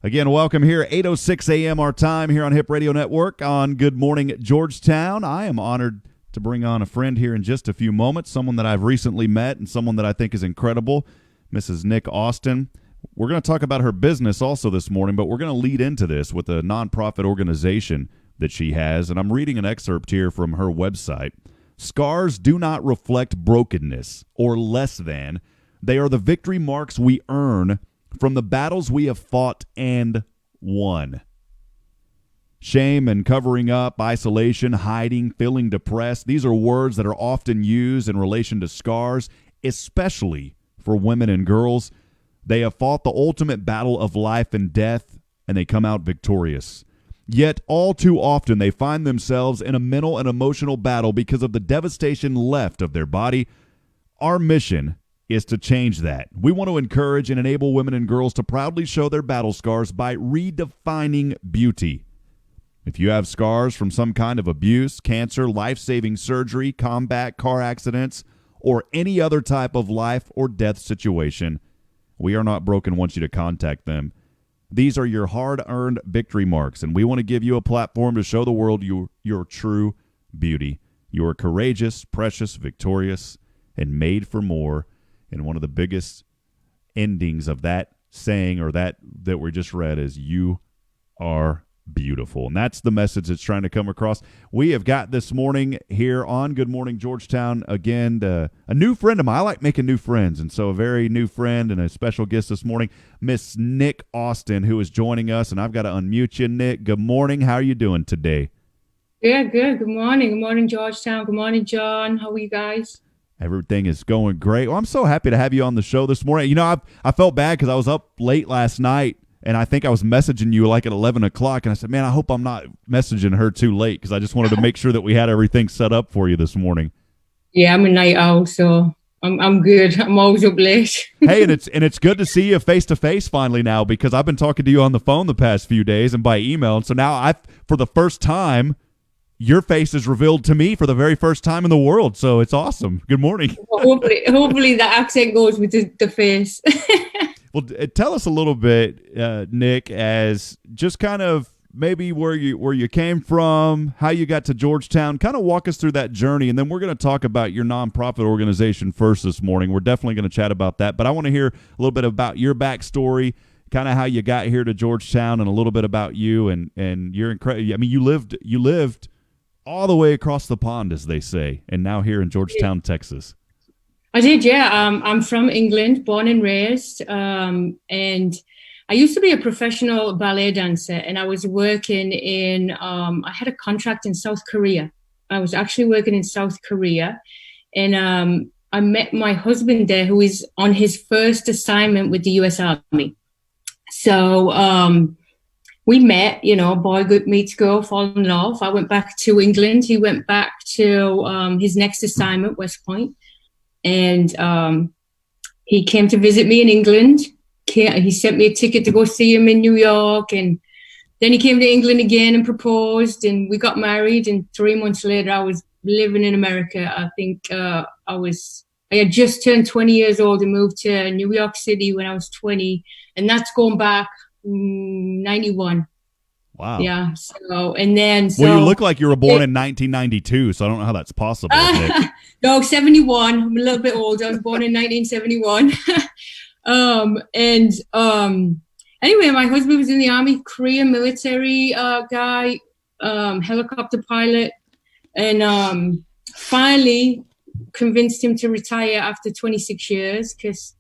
Again, welcome here, 8:06 a.m. our time here on Hip Radio Network on Good Morning Georgetown. I am honored to bring on a friend here in just a few moments, someone that I've recently met and someone that I think is incredible, Mrs. Nick Austin. We're going to talk about her business also this morning, but we're going to lead into this with a nonprofit organization that she has, and I'm reading an excerpt here from her website. Scars do not reflect brokenness or less than. They are the victory marks we earn from the battles we have fought and won. Shame and covering up, isolation, hiding, feeling depressed, these are words that are often used in relation to scars, especially for women and girls. They have fought the ultimate battle of life and death, and they come out victorious. Yet all too often they find themselves in a mental and emotional battle because of the devastation left of their body. Our mission is to change that. We want to encourage and enable women and girls to proudly show their battle scars by redefining beauty. If you have scars from some kind of abuse, cancer, life-saving surgery, combat, car accidents, or any other type of life or death situation, We Are Not Broken wants you to contact them. These are your hard-earned victory marks, and we want to give you a platform to show the world your true beauty. You are courageous, precious, victorious, and made for more. And one of the biggest endings of that saying or that we just read is you are beautiful. And that's the message that's trying to come across. We have got this morning here on Good Morning Georgetown, again, a new friend of mine. I like making new friends, and so a very new friend and a special guest this morning, Miss Nick Austin, who is joining us, and I've got to unmute you, Nick. Good morning. How are you doing today? Yeah, good. Good morning. Good morning, Georgetown. Good morning, John. How are you guys? Everything is going great. Well, I'm so happy to have you on the show this morning. You know, I felt bad because I was up late last night, and I think I was messaging you like at 11 o'clock, and I said, man, I hope I'm not messaging her too late because I just wanted to make sure that we had everything set up for you this morning. Yeah, I'm a night owl, so I'm good. I'm always up late. Hey, and it's good to see you face to face finally now, because I've been talking to you on the phone the past few days and by email, and so now for the first time, your face is revealed to me for the very first time in the world, so it's awesome. Good morning. Well, hopefully the accent goes with the face. Well, tell us a little bit, Nick, as just kind of maybe where you came from, how you got to Georgetown. Kind of walk us through that journey, and then we're going to talk about your nonprofit organization first this morning. We're definitely going to chat about that, but I want to hear a little bit about your backstory, kind of how you got here to Georgetown, and a little bit about you and your incredible. I mean, you lived all the way across the pond, as they say, and now here in Georgetown, Texas. I did, yeah. I'm from England, born and raised, and I used to be a professional ballet dancer, and I was working in, I had a contract in South Korea. I was actually working in South Korea, and I met my husband there, who is on his first assignment with the U.S. Army. So we met, boy meets girl, fall in love. I went back to England. He went back to his next assignment, West Point. And he came to visit me in England. He sent me a ticket to go see him in New York. And then he came to England again and proposed. And we got married. And 3 months later, I was living in America. I think I had just turned 20 years old and moved to New York City when I was 20. And that's going back 91. Wow. Yeah. So you look like you were born in 1992, so I don't know how that's possible. No, 71. I'm a little bit older. I was born in 1971. Anyway, my husband was in the Army, Korean military guy, helicopter pilot, and finally convinced him to retire after 26 years, because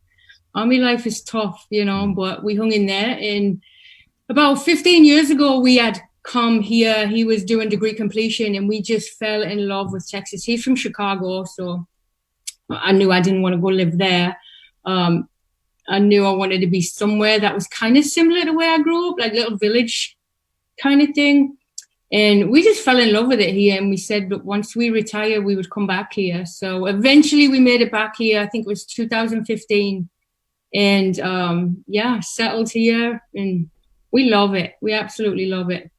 Army life is tough, but we hung in there. And about 15 years ago, we had come here. He was doing degree completion, and we just fell in love with Texas. He's from Chicago, so I knew I didn't want to go live there. I knew I wanted to be somewhere that was kind of similar to where I grew up, like little village kind of thing. And we just fell in love with it here, and we said that once we retire, we would come back here. So eventually we made it back here. I think it was 2015. And settled here, and we love it. We absolutely love it.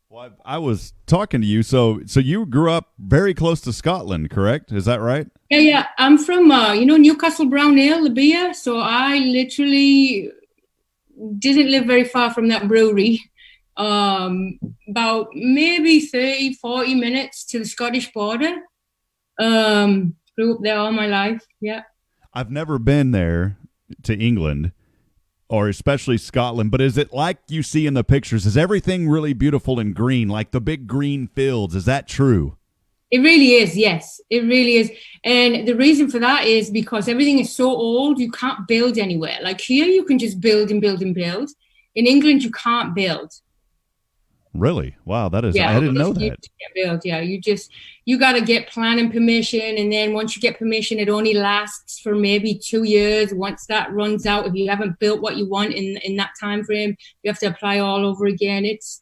Well, I was talking to you. So you grew up very close to Scotland, correct? Is that right? Yeah. I'm from, Newcastle Brown Ale, the beer. So I literally didn't live very far from that brewery. About maybe 30, 40 minutes to the Scottish border. Grew up there all my life. Yeah. I've never been there to England, or especially Scotland, but is it like you see in the pictures? Is everything really beautiful and green, like the big green fields? Is that true? It really is, yes. It really is. And the reason for that is because everything is so old, you can't build anywhere. Like here, you can just build and build and build. In England, you can't build. Really? Wow, that is, I didn't know that. Can't build. Yeah, you got to get planning permission, and then once you get permission, it only lasts for maybe 2 years. Once that runs out, if you haven't built what you want in that time frame, you have to apply all over again. It's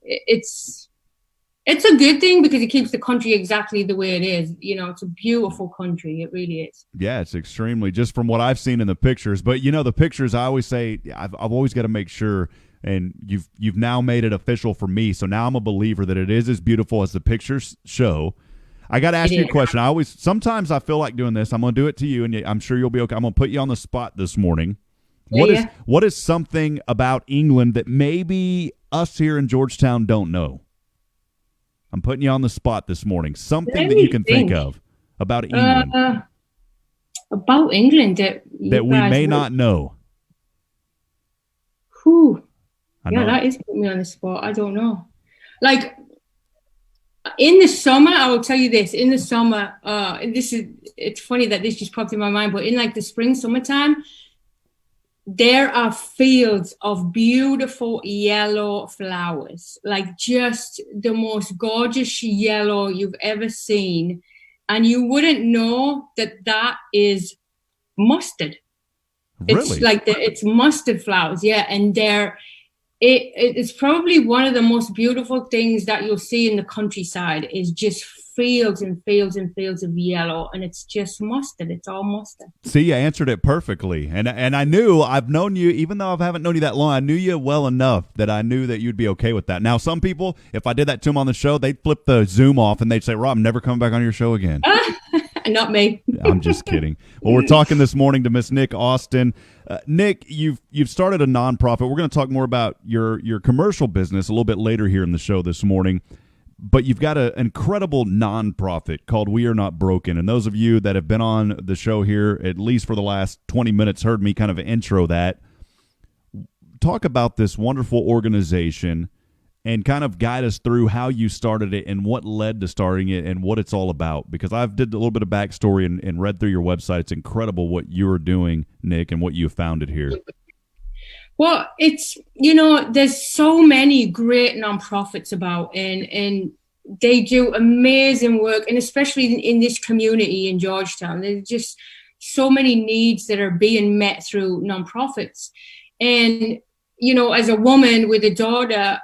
a good thing because it keeps the country exactly the way it is. It's a beautiful country. It really is. Yeah, it's extremely, just from what I've seen in the pictures. But the pictures, I always say, I've always got to make sure. And you've now made it official for me, so now I'm a believer that it is as beautiful as the pictures show. I got to ask you a question. Sometimes I feel like doing this. I'm going to do it to you, and I'm sure you'll be okay. I'm going to put you on the spot this morning. What is something about England that maybe us here in Georgetown don't know? I'm putting you on the spot this morning. Something that you can think of about England. About England that we may not know. Whew. That is putting me on the spot. I don't know. Like in the summer, I will tell you this. In the summer, it's funny that this just popped in my mind, but in like the spring, summertime, there are fields of beautiful yellow flowers, like just the most gorgeous yellow you've ever seen. And you wouldn't know that is mustard. Really? It's like it's mustard flowers. Yeah. And it's probably one of the most beautiful things that you'll see in the countryside is just fields and fields and fields of yellow, and it's just mustard. It's all mustard. See, you answered it perfectly, and I've known you, even though I haven't known you that long. I knew you well enough that I knew that you'd be okay with that. Now, some people, if I did that to them on the show, they'd flip the Zoom off and they'd say, "Rob, I'm never coming back on your show again." Not me. I'm just kidding. Well, we're talking this morning to Miss Nick Austin. Nick, you've started a nonprofit. We're going to talk more about your commercial business a little bit later here in the show this morning. But you've got an incredible nonprofit called We Are Not Broken. And those of you that have been on the show here, at least for the last 20 minutes, heard me kind of intro that. Talk about this wonderful organization and kind of guide us through how you started it and what led to starting it and what it's all about. Because I've did a little bit of backstory and read through your website. It's incredible what you're doing, Nick, and what you have founded here. Well, it's, there's so many great nonprofits about, and they do amazing work, and especially in this community in Georgetown, there's just so many needs that are being met through nonprofits. And, as a woman with a daughter,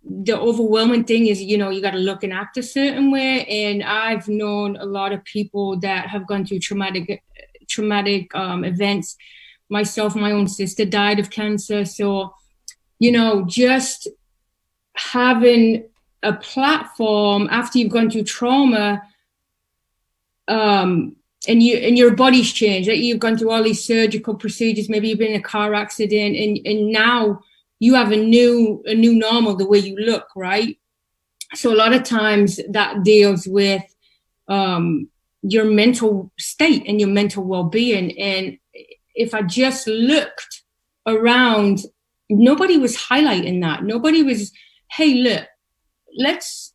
the overwhelming thing is, you got to look and act a certain way. And I've known a lot of people that have gone through traumatic events. Myself, my own sister died of cancer. So, just having a platform after you've gone through trauma, and your body's changed, right? You've gone through all these surgical procedures, maybe you've been in a car accident, and now you have a new normal, the way you look, right? So a lot of times that deals with your mental state and your mental well-being. And if I just looked around, nobody was highlighting that. Nobody was, hey, look, let's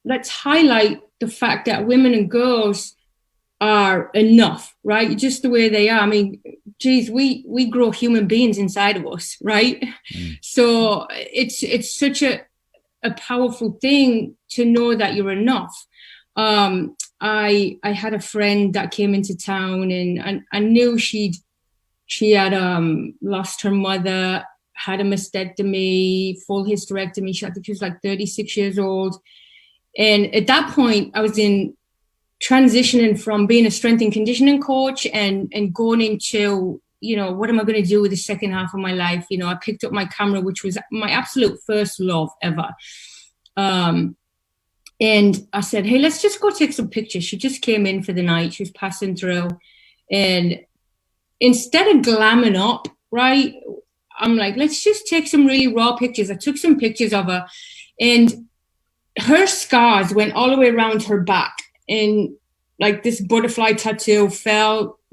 highlight the fact that women and girls are enough, right? Just the way they are. I mean, geez, we grow human beings inside of us, right? So it's such a powerful thing to know that you're enough. I had a friend that came into town, and I knew she had lost her mother, had a mastectomy, full hysterectomy. She was like 36 years old. And at that point, I was transitioning from being a strength and conditioning coach and going into, what am I going to do with the second half of my life? I picked up my camera, which was my absolute first love ever. And I said, hey, let's just go take some pictures. She just came in for the night. She was passing through. And instead of glamming up, right, I'm like, let's just take some really raw pictures. I took some pictures of her, and her scars went all the way around her back. And like this butterfly tattoo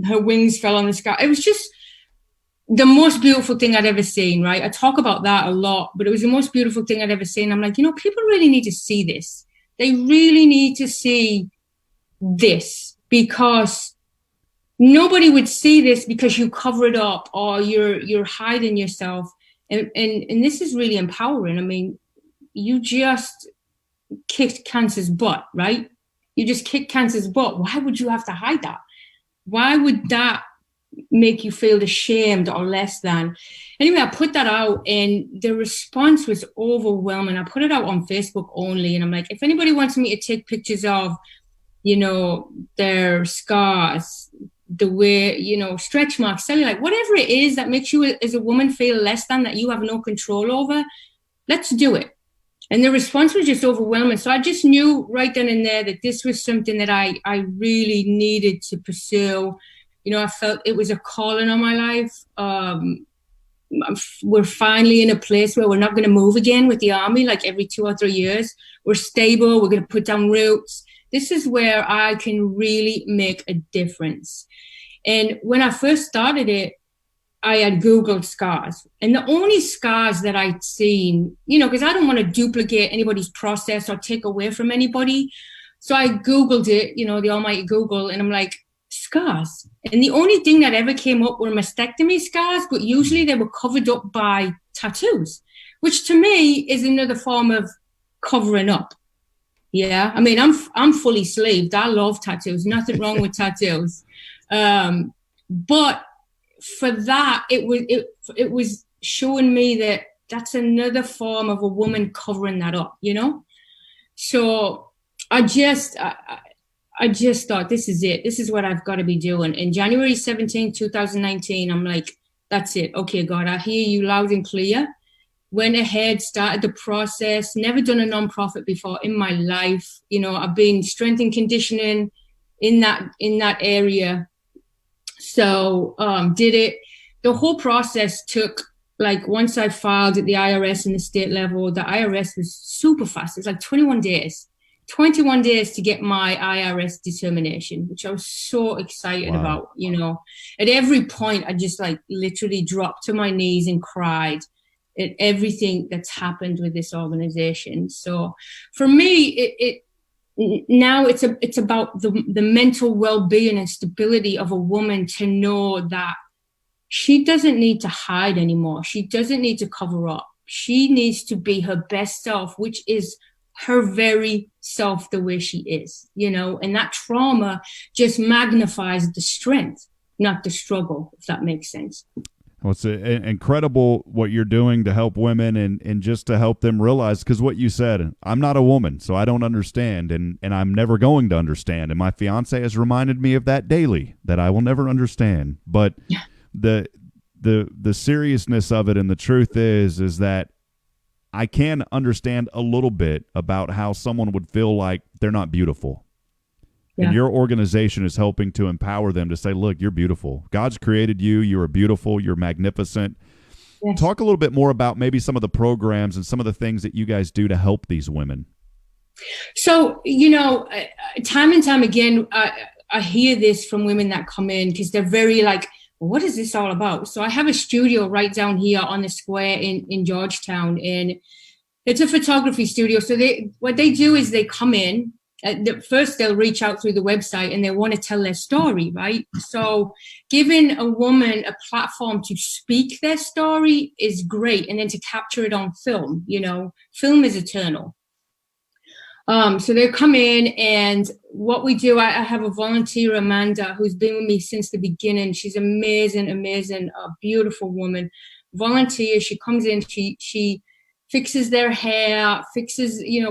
her wings fell on the scar. It was just the most beautiful thing I'd ever seen, right? I talk about that a lot, but it was the most beautiful thing I'd ever seen. I'm like, people really need to see this. They really need to see this, because nobody would see this because you cover it up or you're hiding yourself. And this is really empowering. I mean, you just kicked cancer's butt, right? You just kicked cancer's butt. Why would you have to hide that? Why would that make you feel ashamed or less than? Anyway, I put that out, and the response was overwhelming. I put it out on Facebook only, and I'm like, if anybody wants me to take pictures of, their scars, the way, stretch marks, cellulite, whatever it is that makes you as a woman feel less than, that you have no control over, let's do it. And the response was just overwhelming. So I just knew right then and there that this was something that I really needed to pursue. I felt it was a calling on my life. We're finally in a place where we're not going to move again with the army like every 2 or 3 years. We're stable. We're going to put down roots. This is where I can really make a difference. And when I first started it, I had Googled scars. And the only scars that I'd seen, because I don't want to duplicate anybody's process or take away from anybody. So I Googled it, the almighty Google, and I'm like, scars. And the only thing that ever came up were mastectomy scars, but usually they were covered up by tattoos, which to me is another form of covering up. Yeah. I mean, I'm fully sleeved. I love tattoos. Nothing wrong with tattoos. But for that, it was showing me that that's another form of a woman covering that up, So I just thought, this is it. This is what I've got to be doing. In January 17, 2019, I'm like, that's it. Okay, God, I hear you loud and clear. Went ahead, started the process, never done a nonprofit before in my life. I've been strength and conditioning in that area. So did it. The whole process took, once I filed at the IRS and the state level, the IRS was super fast. It was like 21 days. 21 days to get my IRS determination, which I was so excited about. At every point, I just literally dropped to my knees and cried at everything that's happened with this organization. So for me, now it's about the mental well-being and stability of a woman to know that she doesn't need to hide anymore. She doesn't need to cover up. She needs to be her best self, which is her very self, the way she is, and that trauma just magnifies the strength, not the struggle, if that makes sense. Well, it's incredible what you're doing to help women and just to help them realize, because what you said, I'm not a woman, so I don't understand, and I'm never going to understand. And my fiance has reminded me of that daily, that I will never understand. But the seriousness of it and the truth is that I can understand a little bit about how someone would feel like they're not beautiful. Yeah. And your organization is helping to empower them to say, look, you're beautiful. God's created you. You are beautiful. You're magnificent. Yes. Talk a little bit more about maybe some of the programs and some of the things that you guys do to help these women. So, time and time again, I hear this from women that come in because they're very what is this all about? So I have a studio right down here on the square in Georgetown, and it's a photography studio. So what they do is they come in. First, they'll reach out through the website and they want to tell their story, right? So giving a woman a platform to speak their story is great. And then to capture it on film, film is eternal. So they come in, and what we do, I have a volunteer, Amanda, who's been with me since the beginning. She's amazing, a beautiful woman. Volunteer, she comes in, she fixes their hair,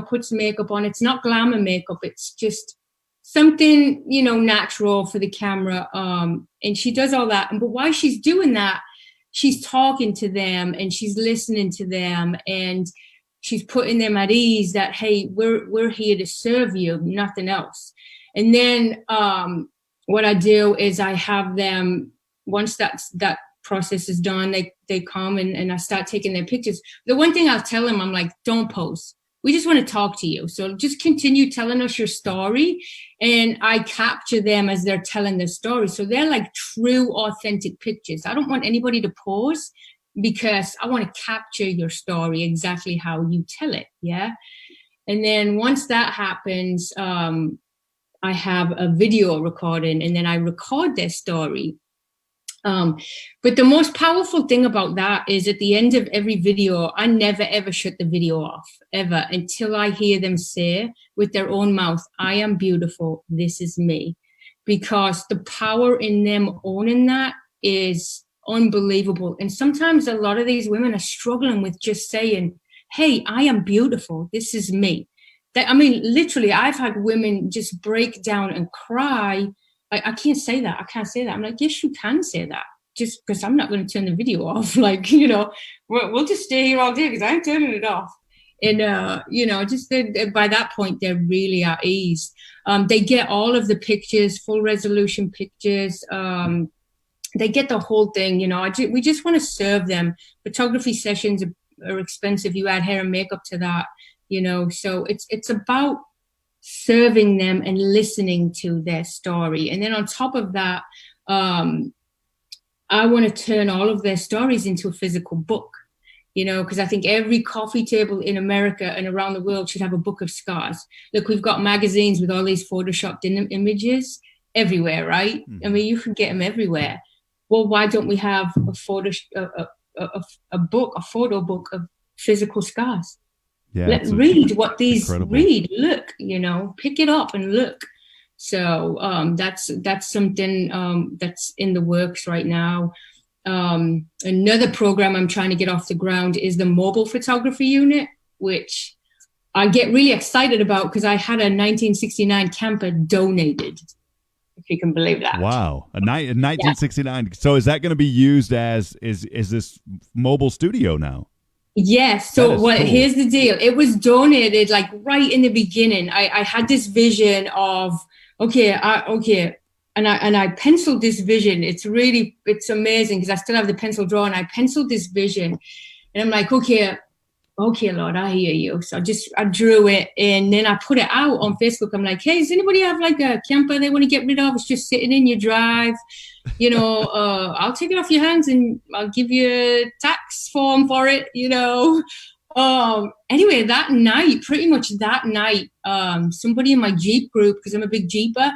puts makeup on. It's not glamour makeup. It's just something, natural for the camera. And she does all that. But while she's doing that, she's talking to them and she's listening to them, and she's putting them at ease that, hey, we're here to serve you, nothing else. And then what I do is I have them, once that process is done, they come and I start taking their pictures. The one thing I'll tell them, I'm like, don't post. We just want to talk to you. So just continue telling us your story. And I capture them as they're telling their story. So they're like true, authentic pictures. I don't want anybody to pose, because I want to capture your story exactly how you tell it. Yeah. And then once that happens, I have a video recording, and then I record their story. But the most powerful thing about that is at the end of every video, I never, ever shut the video off, ever, until I hear them say with their own mouth, I am beautiful. This is me. Because the power in them owning that is unbelievable. And sometimes a lot of these women are struggling with just saying, hey, I am beautiful. This is me. Literally, I've had women just break down and cry. I can't say that. I can't say that. I'm like, yes, you can say that. Just because I'm not going to turn the video off. We'll just stay here all day because I'm turning it off. And, by that point, they're really at ease. They get all of the pictures, full resolution pictures. They get the whole thing, we just want to serve them. Photography sessions are expensive. You add hair and makeup to that, so it's about serving them and listening to their story. And then on top of that, I want to turn all of their stories into a physical book, because I think every coffee table in America and around the world should have a book of scars. Look, we've got magazines with all these photoshopped images everywhere, right? Mm-hmm. I mean, you can get them everywhere. Well, why don't we have a photo book of physical scars? Yeah, Read what these incredible. read. Look, pick it up and look. So that's something that's in the works right now. Another program I'm trying to get off the ground is the mobile photography unit, which I get really excited about because I had a 1969 camper donated. If you can believe that. Wow. In 1969. Yeah. So is that going to be used as is this mobile studio now? Yes. So cool. Here's the deal. It was donated like right in the beginning. I had this vision of, and I penciled this vision. It's amazing because I still have the pencil drawing. I penciled this vision and I'm like, okay, Lord, I hear you. So I drew it and then I put it out on Facebook. I'm like, hey, does anybody have like a camper they want to get rid of? It's just sitting in your drive. I'll take it off your hands and I'll give you a tax form for it, Anyway, pretty much that night, somebody in my Jeep group, because I'm a big Jeeper,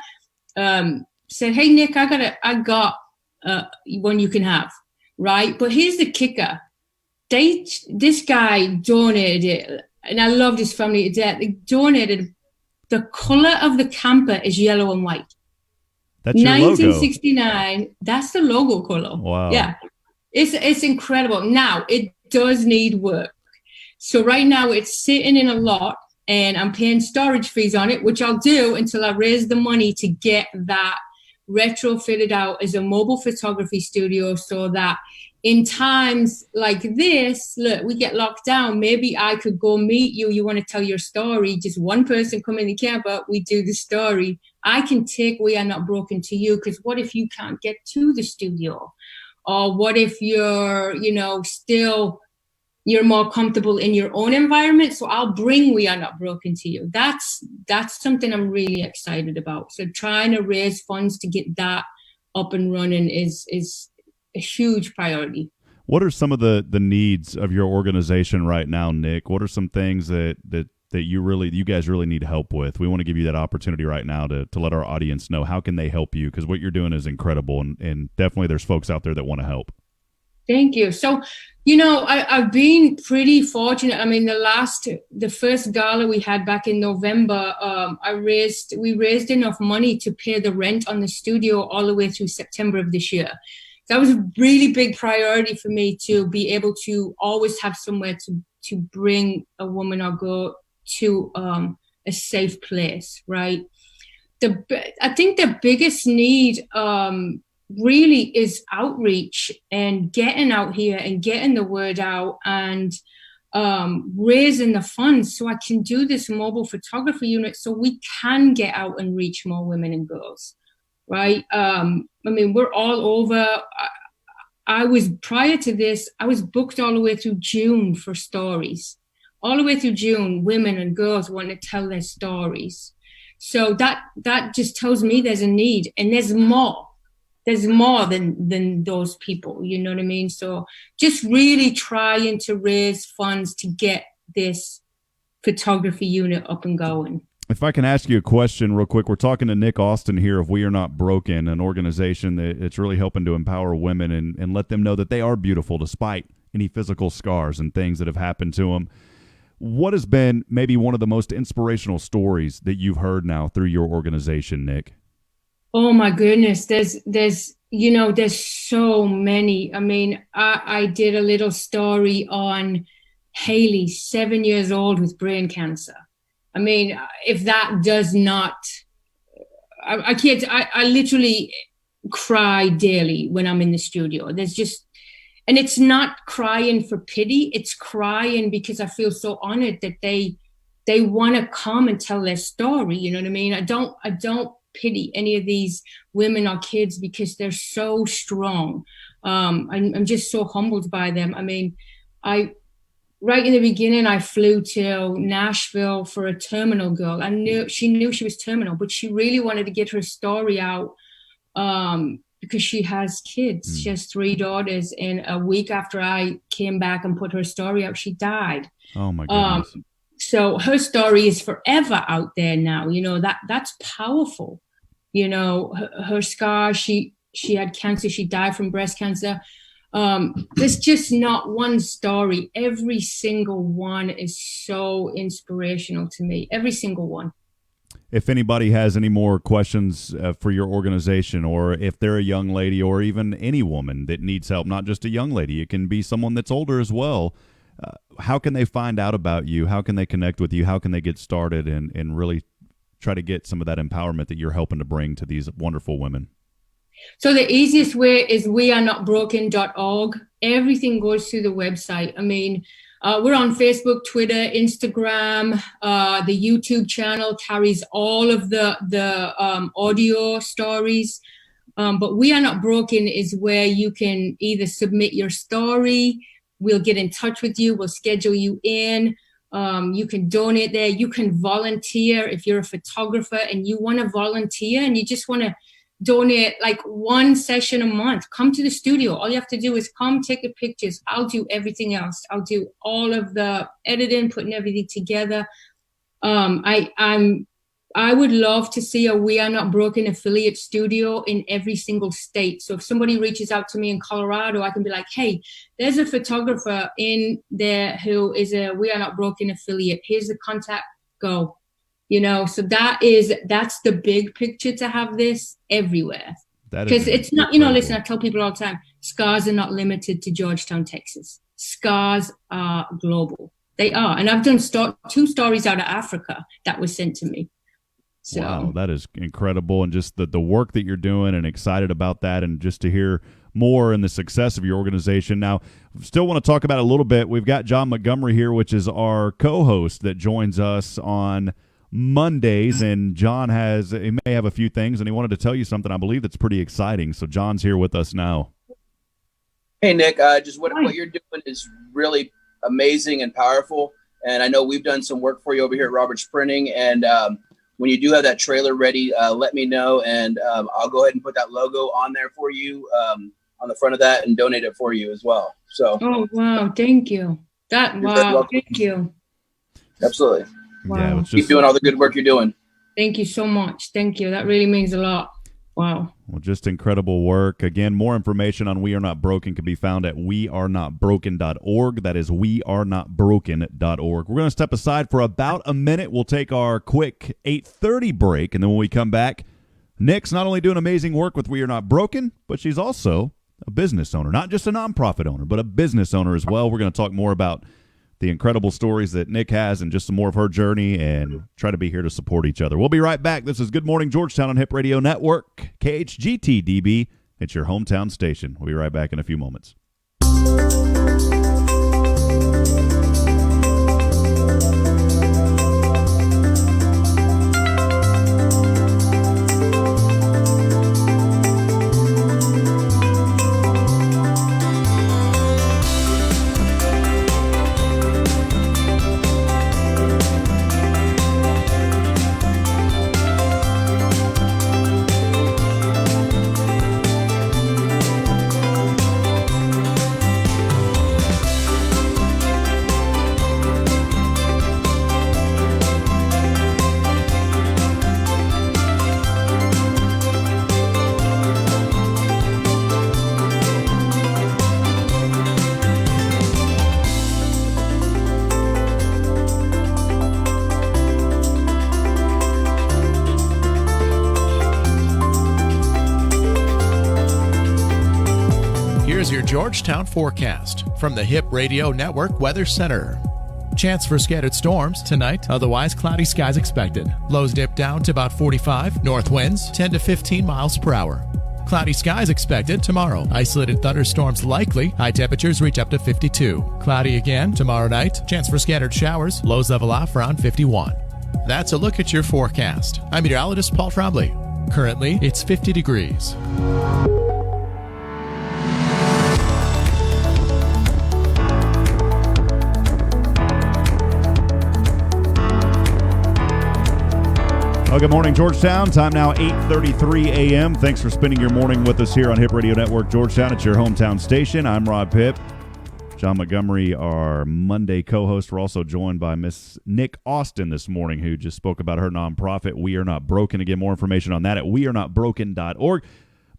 said, hey, Nick, I got one you can have, right? But here's the kicker. This guy donated it, and I loved his family to death. They donated, the color of the camper is yellow and white. That's your 1969. Logo. That's the logo color. Wow. Yeah, it's incredible. Now it does need work. So right now it's sitting in a lot, and I'm paying storage fees on it, which I'll do until I raise the money to get that retrofitted out as a mobile photography studio, so that in times like this, look, we get locked down. Maybe I could go meet you. You want to tell your story. Just one person come in the camper. We do the story. I can take We Are Not Broken to you, because what if you can't get to the studio? Or what if you're, you're more comfortable in your own environment? So I'll bring We Are Not Broken to you. That's something I'm really excited about. So trying to raise funds to get that up and running is a huge priority. What are some of the needs of your organization right now, Nick? What are some things that you guys really need help with? We want to give you that opportunity right now to let our audience know how can they help you, because what you're doing is incredible, and definitely there's folks out there that want to help. Thank you. So, I've been pretty fortunate. I mean, the first gala we had back in November, we raised enough money to pay the rent on the studio all the way through September of this year. That was a really big priority for me, to be able to always have somewhere to bring a woman or girl to a safe place, right? I think the biggest need really is outreach and getting out here and getting the word out and raising the funds so I can do this mobile photography unit so we can get out and reach more women and girls, right? We're all over. Prior to this, I was booked all the way through June for stories. All the way through June, women and girls want to tell their stories. So that just tells me there's a need, and there's more. There's more than those people, you know what I mean? So just really trying to raise funds to get this photography unit up and going. If I can ask you a question real quick, we're talking to Nick Austin here of We Are Not Broken, an organization that's really helping to empower women and let them know that they are beautiful despite any physical scars and things that have happened to them. What has been maybe one of the most inspirational stories that you've heard now through your organization, Nick? Oh my goodness, there's so many. I mean, I did a little story on Haley, 7 years old with brain cancer. I mean, if that does not, I can't, I literally cry daily when I'm in the studio. And it's not crying for pity. It's crying because I feel so honored that they want to come and tell their story. You know what I mean? I don't pity any of these women or kids because they're so strong. I'm just so humbled by them. I mean, right in the beginning, I flew to Nashville for a terminal girl. She knew she was terminal, but she really wanted to get her story out. because she has kids. She has 3 daughters, and a week after I came back and put her story out, she died. Oh my goodness. So her story is forever out there now. That's powerful. Her scar, she had cancer. She died from breast cancer. There's just not one story. Every single one is so inspirational to me. Every single one. If anybody has any more questions for your organization, or if they're a young lady or even any woman that needs help, not just a young lady, it can be someone that's older as well, how can they find out about you? How can they connect with you? How can they get started and really try to get some of that empowerment that you're helping to bring to these wonderful women? So the easiest way is wearenotbroken.org. Everything goes through the website. I mean, we're on Facebook, Twitter, Instagram. The YouTube channel carries all of the audio stories. But We Are Not Broken is where you can either submit your story. We'll get in touch with you. We'll schedule you in. You can donate there. You can volunteer if you're a photographer and you want to volunteer and you just want to donate like 1 session a month. Come to the studio. All you have to do is come take the pictures. I'll do everything else. I'll do all of the editing, putting everything together. I would love to see a We Are Not Broken affiliate studio in every single state. So if somebody reaches out to me in Colorado, I can be like, hey, there's a photographer in there who is a We Are Not Broken affiliate. Here's the contact, go. So that's the big picture, to have this everywhere. Because it's not, listen, I tell people all the time, scars are not limited to Georgetown, Texas. Scars are global. They are. And I've done 2 stories out of Africa that was sent to me. So. Wow, that is incredible. And just the work that you're doing, and excited about that, and just to hear more and the success of your organization. Now, still want to talk about it a little bit. We've got John Montgomery here, which is our co-host that joins us on Mondays, and John he may have a few things, and he wanted to tell you something, I believe, that's pretty exciting. So John's here with us now. Hey, Nick, just what you're doing is really amazing and powerful. And I know we've done some work for you over here at Roberts Printing. And when you do have that trailer ready, let me know, and I'll go ahead and put that logo on there for you on the front of that and donate it for you as well. So. Oh, wow. Thank you. Thank you. Absolutely. Wow. Yeah, keep doing all the good work you're doing. Thank you so much. Thank you. That really means a lot. Wow. Well, just incredible work. Again, more information on We Are Not Broken can be found at wearenotbroken.org. That is wearenotbroken.org. We're going to step aside for about a minute. We'll take our quick 8:30 break, and then when we come back, Nick's not only doing amazing work with We Are Not Broken, but she's also a business owner. Not just a nonprofit owner, but a business owner as well. We're going to talk more about the incredible stories that Nick has and just some more of her journey, and try to be here to support each other. We'll be right back. This is Good Morning Georgetown on Hip Radio Network, KHGT-DB. It's your hometown station. We'll be right back in a few moments. Your Georgetown forecast from the Hip Radio Network Weather Center. Chance for scattered storms tonight, otherwise cloudy skies expected. Lows dip down to about 45, north winds 10 to 15 miles per hour. Cloudy skies expected tomorrow. Isolated thunderstorms likely, high temperatures reach up to 52. Cloudy again tomorrow night, chance for scattered showers, lows level off around 51. That's a look at your forecast. I'm meteorologist Paul Trombley. Currently, it's 50 degrees. Well, good morning, Georgetown. Time now 8:33 a.m. Thanks for spending your morning with us here on Hip Radio Network Georgetown. It's your hometown station. I'm Rob Pipp. John Montgomery, our Monday co-host. We're also joined by Miss Nick Austin this morning, who just spoke about her nonprofit, We Are Not Broken. To get more information on that at wearenotbroken.org.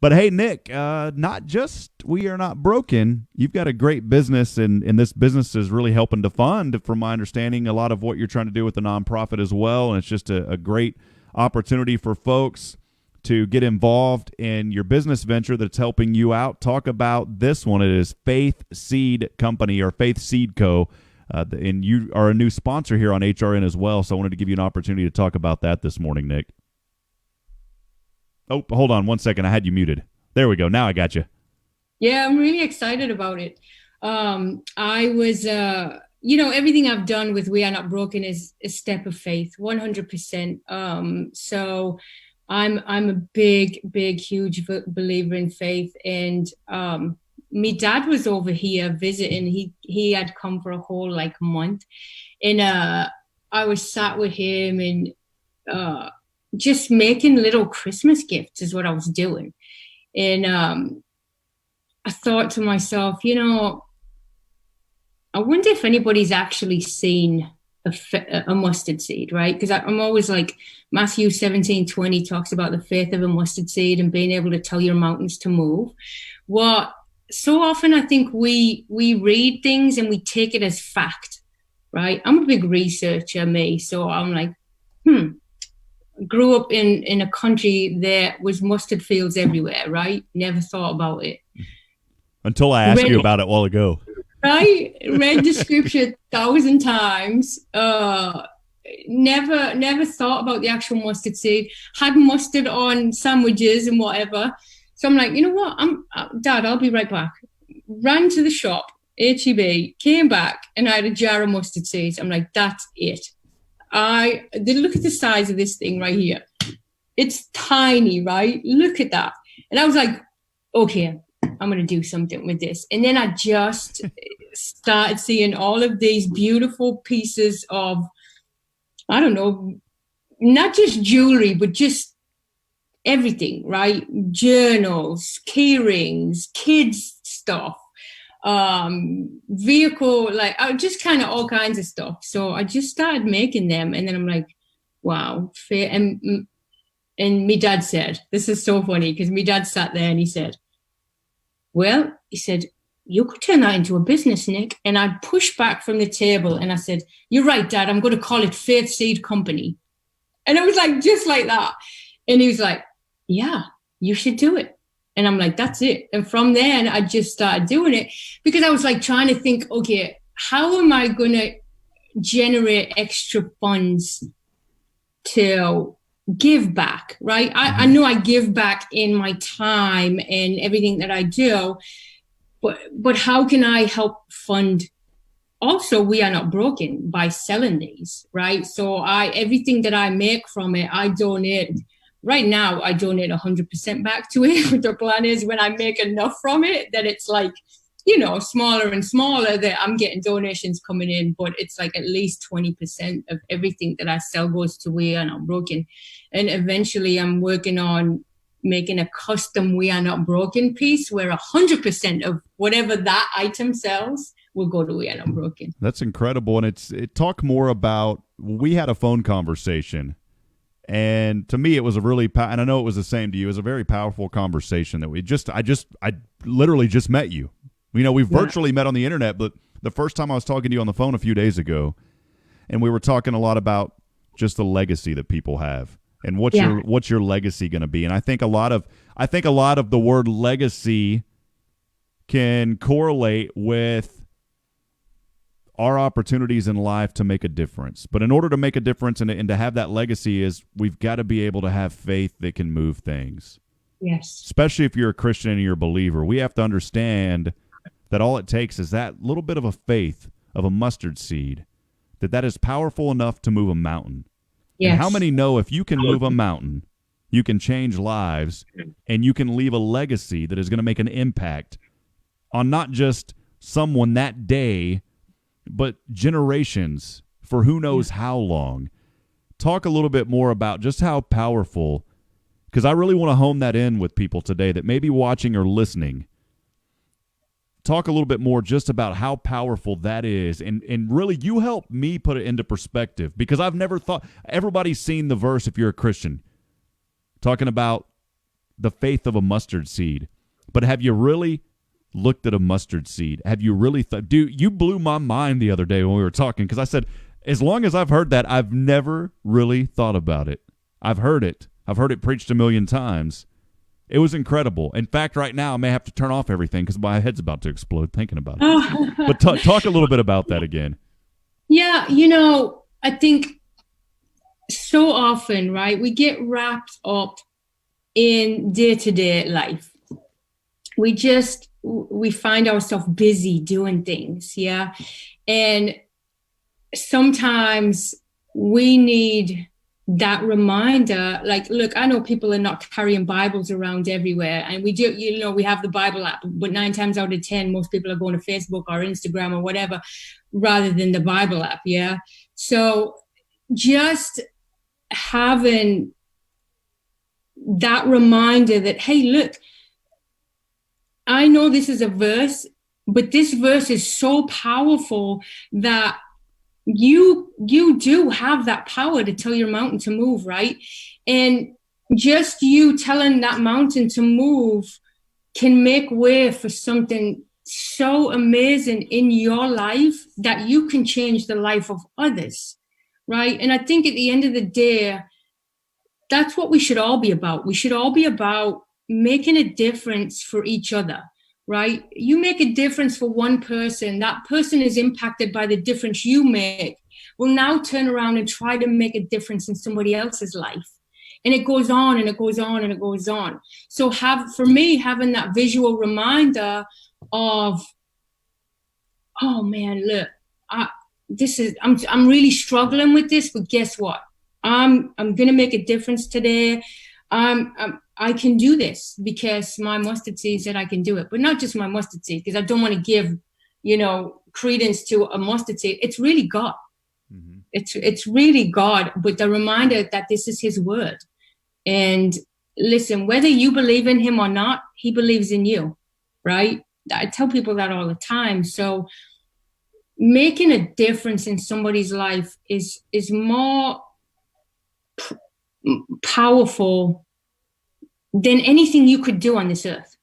But hey, Nick, not just We Are Not Broken. You've got a great business, and this business is really helping to fund, from my understanding, a lot of what you're trying to do with the nonprofit as well. And it's just a great opportunity for folks to get involved in your business venture that's helping you out. Talk about this one. It is Faith Seed Company, or Faith Seed Co., and you are a new sponsor here on HRN as well, so I wanted to give you an opportunity to talk about that this morning, Nick. Oh, hold on one second. I had you muted. There we go. Now I got you. Yeah, I'm really excited about it. I was, everything I've done with We Are Not Broken is a step of faith, 100%. So I'm a big, huge believer in faith. And my dad was over here visiting. He had come for a whole month. And I was sat with him and just making little Christmas gifts is what I was doing. And I thought to myself, I wonder if anybody's actually seen a mustard seed, right? Because I'm always like, Matthew 17:20 talks about the faith of a mustard seed and being able to tell your mountains to move. Well, so often I think we read things and we take it as fact, right? I'm a big researcher, me. So I'm like, grew up in a country there was mustard fields everywhere, right? Never thought about it. Until I asked you about it a while ago. Right? Read the scripture 1,000 times. Never thought about the actual mustard seed. Had mustard on sandwiches and whatever. So I'm like, you know what? Dad, I'll be right back. Ran to the shop, H-E-B, came back, and I had a jar of mustard seeds. I'm like, that's it. Look at the size of this thing right here. It's tiny, right? Look at that. And I was like, okay, I'm going to do something with this. And then I just started seeing all of these beautiful pieces of, I don't know, not just jewelry, but just everything, right? Journals, key rings, kids stuff, vehicle, just kind of all kinds of stuff. So I just started making them, and then I'm like, wow. And my dad said, this is so funny, because my dad sat there and he said, you could turn that into a business, Nick. And I pushed back from the table and I said, you're right, Dad, I'm going to call it Faith Seed Company. And it was like, just like that. And he was like, yeah, you should do it. And I'm like, that's it. And from then I just started doing it, because I was like trying to think, okay, how am I going to generate extra funds to give back, right? I know I give back in my time and everything that I do, but how can I help fund also We Are Not Broken by selling these, right? So everything that I make from it, I donate. Right now, I donate 100% back to it. But the plan is when I make enough from it, that it's like, smaller and smaller, that I'm getting donations coming in, but it's like at least 20% of everything that I sell goes to We Are Not Broken. And eventually I'm working on making a custom We Are Not Broken piece where 100% of whatever that item sells will go to We Are Not Broken. That's incredible. And it talk more about, we had a phone conversation, and to me it was a really, and I know it was the same to you, it was a very powerful conversation that I literally just met you. We've virtually met on the internet, but the first time I was talking to you on the phone a few days ago, and we were talking a lot about just the legacy that people have and what's your legacy going to be. And I think a lot of the word legacy can correlate with our opportunities in life to make a difference. But in order to make a difference and to have that legacy, we've got to be able to have faith that can move things. Yes. Especially if you're a Christian and you're a believer, we have to understand that all it takes is that little bit of a faith of a mustard seed, that is powerful enough to move a mountain. Yes. And how many know if you can move a mountain, you can change lives, and you can leave a legacy that is going to make an impact on not just someone that day, but generations for who knows how long. talk a little bit more about just how powerful, because I really want to hone that in with people today that may be watching or listening. Talk a little bit more just about how powerful that is. And really, you help me put it into perspective, because I've never thought, everybody's seen the verse if you're a Christian, talking about the faith of a mustard seed. But have you really looked at a mustard seed? Have you really thought, dude, you blew my mind the other day when we were talking, because I said, as long as I've heard that, I've never really thought about it. I've heard it preached a million times. It was incredible. In fact, right now I may have to turn off everything because my head's about to explode thinking about it. But talk a little bit about that again. Yeah, I think so often, right, we get wrapped up in day-to-day life. We find ourselves busy doing things, yeah? And sometimes we need that reminder, like, look, I know people are not carrying Bibles around everywhere, and we do, we have the Bible app, but 9 times out of 10, most people are going to Facebook or Instagram or whatever, rather than the Bible app, yeah? So just having that reminder that, hey, look, I know this is a verse, but this verse is so powerful that you do have that power to tell your mountain to move, right? And just you telling that mountain to move can make way for something so amazing in your life that you can change the life of others, right? And I think at the end of the day, that's what we should all be about. We should all be about making a difference for each other, right? You make a difference for one person, that person is impacted by the difference you make, will now turn around and try to make a difference in somebody else's life. And it goes on and it goes on and it goes on. So for me, having that visual reminder of, oh man, look, I'm really struggling with this, but guess what? I'm going to make a difference today. I can do this because my mustard seed said I can do it, but not just my mustard seed, because I don't want to give, credence to a mustard seed. It's really God. Mm-hmm. It's really God, but the reminder that this is his word. And listen, whether you believe in him or not, he believes in you, right? I tell people that all the time. So making a difference in somebody's life is more powerful than anything you could do on this earth.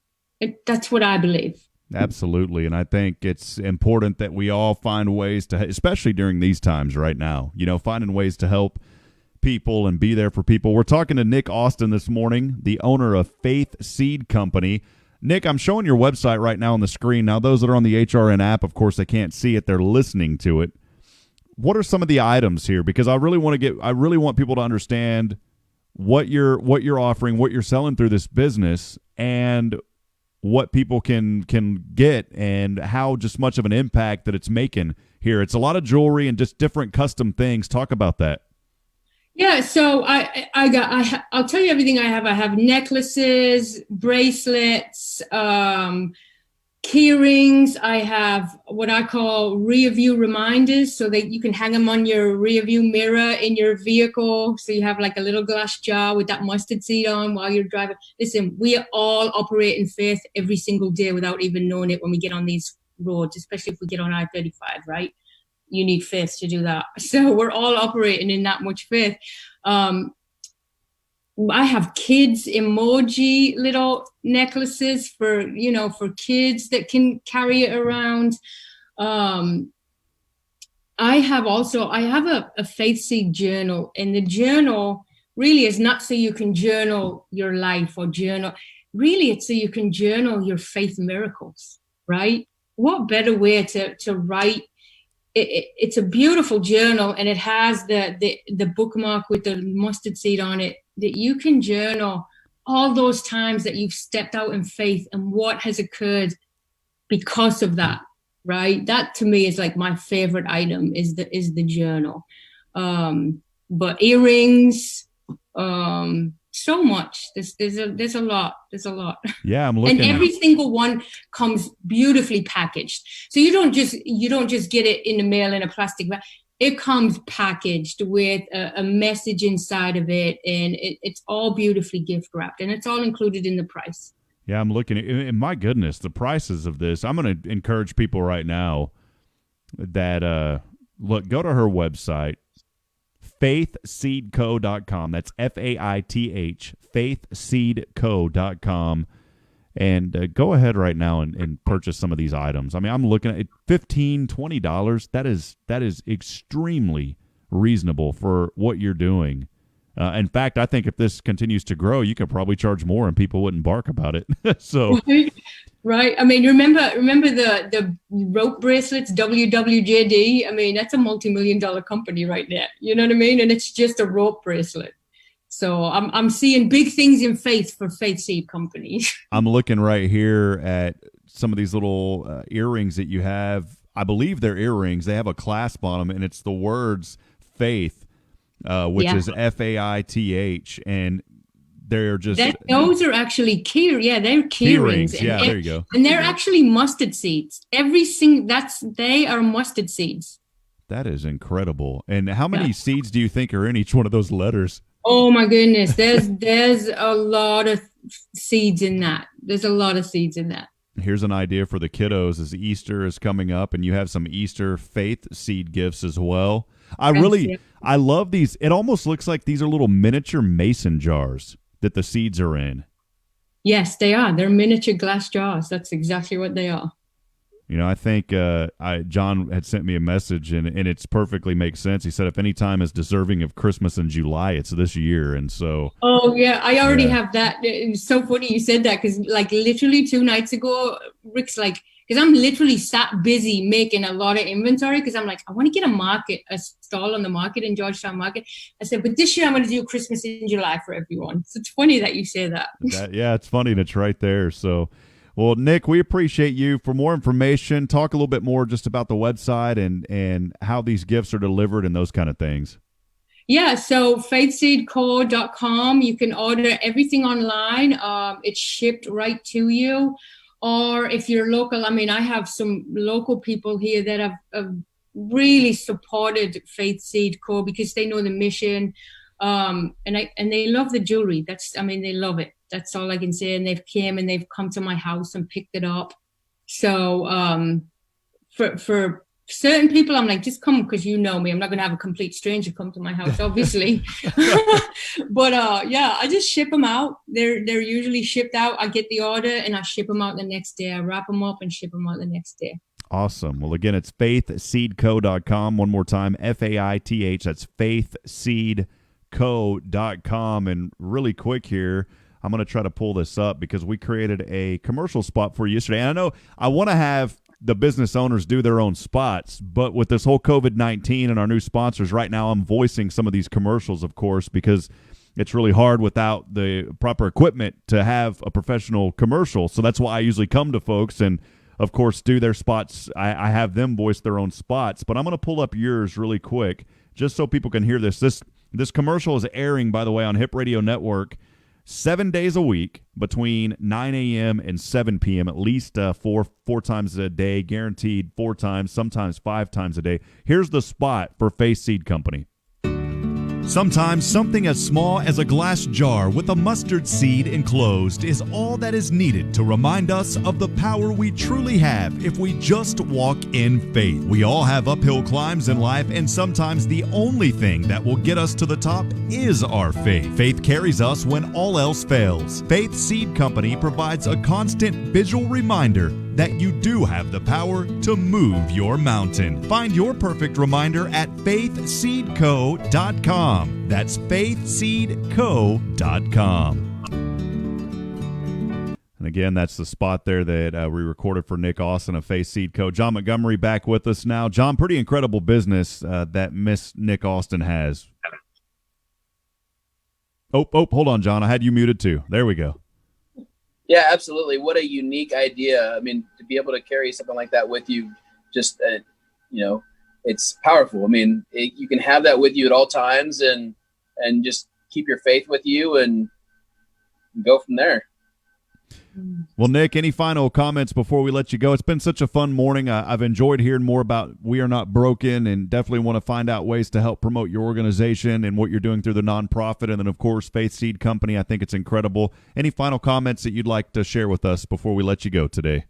That's what I believe. Absolutely. And I think it's important that we all find ways to, especially during these times right now, finding ways to help people and be there for people. We're talking to Nick Austin this morning, the owner of Faith Seed Company. Nick, I'm showing your website right now on the screen. Now, those that are on the HRN app, of course, they can't see it. They're listening to it. What are some of the items here? Because I really want people to understand what you're offering, what you're selling through this business, and what people can get, and how just much of an impact that it's making here. It's a lot of jewelry and just different custom things. Talk about that. Yeah, so I'll tell you everything I have. I have necklaces, bracelets, key rings. I have what I call rear view reminders, so that you can hang them on your rear view mirror in your vehicle. So you have like a little glass jar with that mustard seed on while you're driving. Listen, we all operate in faith every single day without even knowing it when we get on these roads, especially if we get on I-35, right? You need faith to do that. So we're all operating in that much faith. I have kids emoji little necklaces for kids that can carry it around. I have a faith seed journal, and the journal really is not so you can journal your life or journal. Really, it's so you can journal your faith miracles, right? What better way to write? It's a beautiful journal, and it has the bookmark with the mustard seed on it, that you can journal all those times that you've stepped out in faith and what has occurred because of that, right? That to me is like my favorite item is the journal. But earrings, so much. There's a lot. Yeah, I'm looking. And every single one comes beautifully packaged. So you don't just get it in the mail in a plastic bag. it comes packaged with a message inside of it, and it's all beautifully gift wrapped, and it's all included in the price. Yeah, I'm looking at, and my goodness, the prices of this. I'm going to encourage people right now that go to her website, faithseedco.com. That's FAITH, faithseedco.com. And go ahead right now and purchase some of these items. I mean, I'm looking at it, $15, $20. That is extremely reasonable for what you're doing. In fact, I think if this continues to grow, you could probably charge more and people wouldn't bark about it. So, right. I mean, remember the rope bracelets, WWJD? I mean, that's a multi-million-dollar company right there. You know what I mean? And it's just a rope bracelet. So I'm seeing big things in faith for Faith Seed Company. I'm looking right here at some of these little earrings that you have. I believe they're earrings. They have a clasp on them, and it's the words faith, which is FAITH, and they're just those are actually they're key rings. Yeah, there you go. And they're actually mustard seeds. They are mustard seeds. That is incredible. And how many seeds do you think are in each one of those letters? Oh my goodness, there's a lot of seeds in that. There's a lot of seeds in that. Here's an idea for the kiddos as Easter is coming up, and you have some Easter faith seed gifts as well. I love these. It almost looks like these are little miniature mason jars that the seeds are in. Yes, they are. They're miniature glass jars. That's exactly what they are. You know, I think John had sent me a message, and it's perfectly makes sense. He said, if any time is deserving of Christmas in July, it's this year. And so. Oh, yeah, I already have that. It's so funny you said that because, like, literally 2 nights ago, Rick's like, because I'm literally sat busy making a lot of inventory because I'm like, I want to get a stall on the market in Georgetown Market. I said, but this year I'm going to do Christmas in July for everyone. So it's funny that you say that. Yeah, it's funny, and it's right there. So. Well, Nick, we appreciate you. For more information, talk a little bit more just about the website and how these gifts are delivered and those kind of things. Yeah, so faithseedco.com. You can order everything online. It's shipped right to you. Or if you're local, I mean, I have some local people here that have really supported Faith Seed Co. because they know the mission. And they love the jewelry. They love it. That's all I can say. And they've come to my house and picked it up. So for certain people, I'm like, just come because you know me. I'm not going to have a complete stranger come to my house, obviously. But I just ship them out. They're usually shipped out. I get the order and I ship them out the next day. I wrap them up and ship them out the next day. Awesome. Well, again, it's faithseedco.com. One more time, FAITH. That's faithseedco.com. And really quick here, I'm going to try to pull this up because we created a commercial spot for you yesterday. And I know I want to have the business owners do their own spots, but with this whole COVID-19 and our new sponsors right now, I'm voicing some of these commercials, of course, because it's really hard without the proper equipment to have a professional commercial. So that's why I usually come to folks and, of course, do their spots. I have them voice their own spots, but I'm going to pull up yours really quick just so people can hear this. This commercial is airing, by the way, on Hip Radio Network 7 days a week between 9 a.m. and 7 p.m., at least four times a day, guaranteed 4 times, sometimes 5 times a day. Here's the spot for Faith Seed Company. Sometimes something as small as a glass jar with a mustard seed enclosed is all that is needed to remind us of the power we truly have if we just walk in faith. We all have uphill climbs in life, and sometimes the only thing that will get us to the top is our faith. Faith carries us when all else fails. Faith Seed Company provides a constant visual reminder that you do have the power to move your mountain. Find your perfect reminder at faithseedco.com. That's faithseedco.com. And again, that's the spot there that we recorded for Nick Austin of Faith Seed Co. John Montgomery back with us now. John, pretty incredible business that Miss Nick Austin has. Oh, hold on, John. I had you muted too. There we go. Yeah, absolutely. What a unique idea. I mean, to be able to carry something like that with you, just, it's powerful. I mean, you can have that with you at all times and just keep your faith with you and go from there. Well, Nick, any final comments before we let you go? It's been such a fun morning. I've enjoyed hearing more about We Are Not Broken, and definitely want to find out ways to help promote your organization and what you're doing through the nonprofit. And then, of course, Faith Seed Company. I think it's incredible. Any final comments that you'd like to share with us before we let you go today?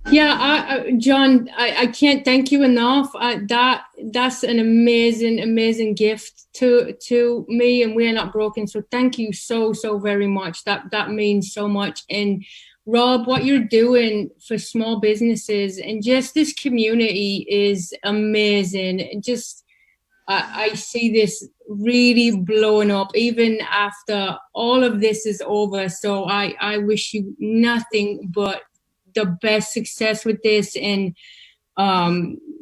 Yeah, John, I can't thank you enough. That's an amazing gift to me, and We're Not Broken. So thank you so very much. That means so much. And Rob, what you're doing for small businesses and just this community is amazing. And just I see this really blowing up even after all of this is over. So I wish you nothing but the best success with this, and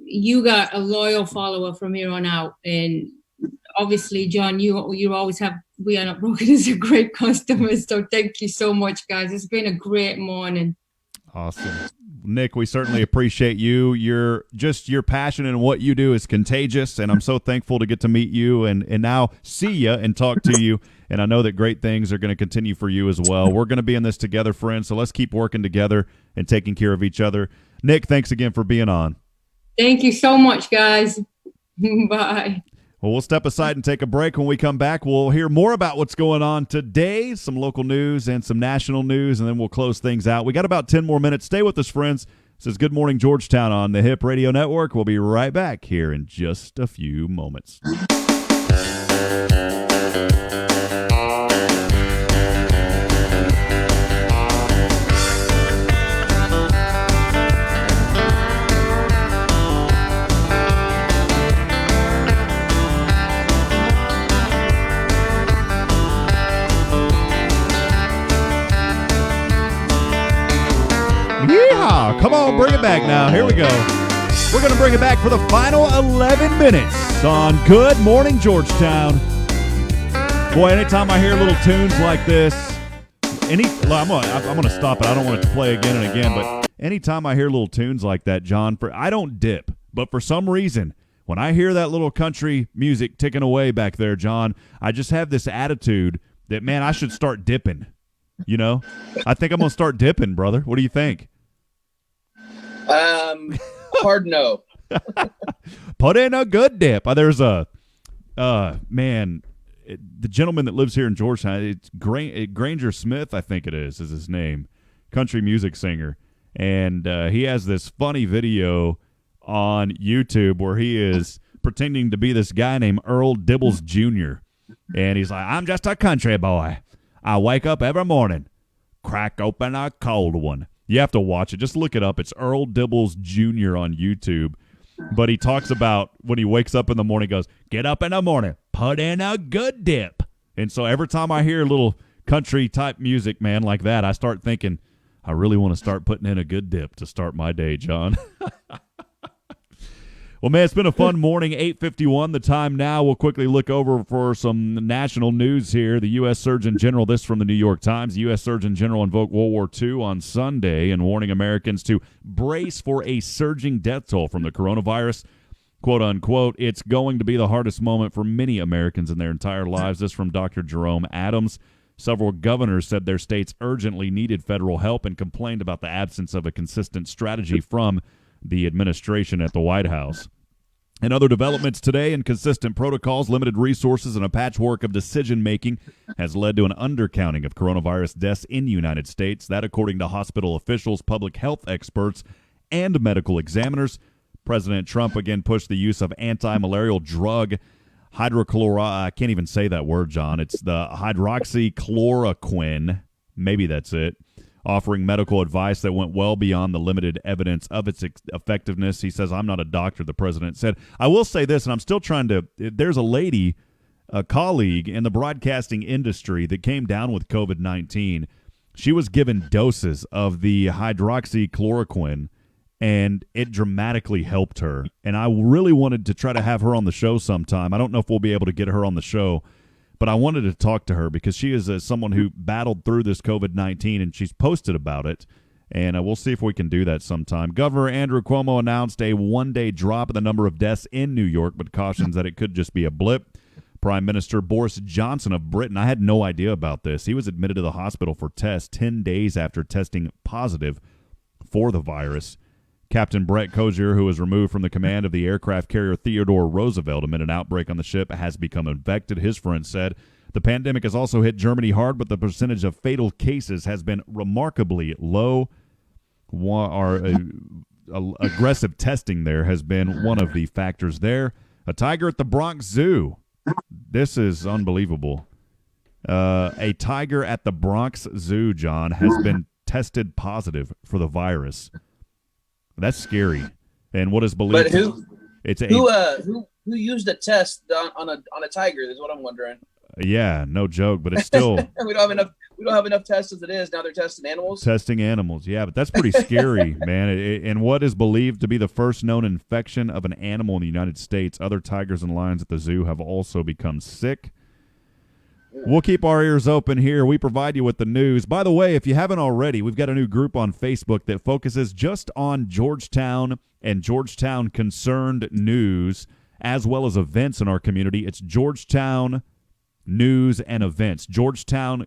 you got a loyal follower from here on out. And obviously, John, you always have We Are Not Broken as a great customer. So thank you so much, guys. It's been a great morning. Awesome. Nick, we certainly appreciate you. Your passion and what you do is contagious, and I'm so thankful to get to meet you and now see you and talk to you. And I know that great things are going to continue for you as well. We're going to be in this together, friends, so let's keep working together and taking care of each other. Nick, thanks again for being on. Thank you so much, guys. Bye. Well, we'll step aside and take a break. When we come back, we'll hear more about what's going on today, some local news and some national news, and then we'll close things out. We got about 10 more minutes. Stay with us, friends. This is Good Morning Georgetown on the Hip Radio Network. We'll be right back here in just a few moments. Yeehaw! Come on, bring it back now. Here we go. We're going to bring it back for the final 11 minutes on Good Morning Georgetown. Boy, anytime I hear little tunes like this, I'm gonna stop it. I don't want it to play again and again, but anytime I hear little tunes like that, John, I don't dip, but for some reason, when I hear that little country music ticking away back there, John, I just have this attitude that, man, I should start dipping. You know, I think I'm gonna start dipping, brother. What do you think? Hard no. Put in a good dip. There's a man, the gentleman that lives here in Georgetown. It's Granger Smith, I think it is his name. Country music singer, and he has this funny video on YouTube where he is pretending to be this guy named Earl Dibbles Jr. And he's like, "I'm just a country boy. I wake up every morning, crack open a cold one." You have to watch it. Just look it up. It's Earl Dibbles Jr. on YouTube. But he talks about when he wakes up in the morning, he goes, "Get up in the morning, put in a good dip." And so every time I hear a little country-type music, man, like that, I start thinking, I really want to start putting in a good dip to start my day, John. Well, man, it's been a fun morning. 8:51 the time now. We'll quickly look over for some national news here. The U.S. Surgeon General, this from the New York Times, the U.S. Surgeon General invoked World War II on Sunday and warning Americans to brace for a surging death toll from the coronavirus. Quote, unquote, "It's going to be the hardest moment for many Americans in their entire lives." This from Dr. Jerome Adams. Several governors said their states urgently needed federal help and complained about the absence of a consistent strategy from the administration at the White House. In other developments today, inconsistent protocols, limited resources, and a patchwork of decision-making has led to an undercounting of coronavirus deaths in the United States. That, according to hospital officials, public health experts, and medical examiners. President Trump again pushed the use of anti-malarial drug I can't even say that word, John. It's the hydroxychloroquine. Maybe that's it. Offering medical advice that went well beyond the limited evidence of its effectiveness. He says, "I'm not a doctor," the president said. I will say this, and I'm still trying to, there's a lady, a colleague in the broadcasting industry that came down with COVID-19. She was given doses of the hydroxychloroquine, and it dramatically helped her. And I really wanted to try to have her on the show sometime. I don't know if we'll be able to get her on the show, but I wanted to talk to her because she is someone who battled through this COVID-19, and she's posted about it, and we'll see if we can do that sometime. Governor Andrew Cuomo announced a one-day drop in the number of deaths in New York, but cautions that it could just be a blip. Prime Minister Boris Johnson of Britain. I had no idea about this. He was admitted to the hospital for tests 10 days after testing positive for the virus. Captain Brett Cozier, who was removed from the command of the aircraft carrier Theodore Roosevelt amid an outbreak on the ship, has become infected. His friend said the pandemic has also hit Germany hard, but the percentage of fatal cases has been remarkably low. Aggressive testing there has been one of the factors there. A tiger at the Bronx Zoo. This is unbelievable. A tiger at the Bronx Zoo, John, has been tested positive for the virus. That's scary. And what is believed? But who used a test on a tiger? Is what I'm wondering. Yeah, no joke, but it's still we don't have enough tests as it is. Now they're testing animals. Testing animals, yeah, but that's pretty scary, man. And what is believed to be the first known infection of an animal in the United States, other tigers and lions at the zoo have also become sick. We'll keep our ears open here. We provide you with the news. By the way, if you haven't already, we've got a new group on Facebook that focuses just on Georgetown and Georgetown concerned news, as well as events in our community. It's Georgetown News and Events. Georgetown,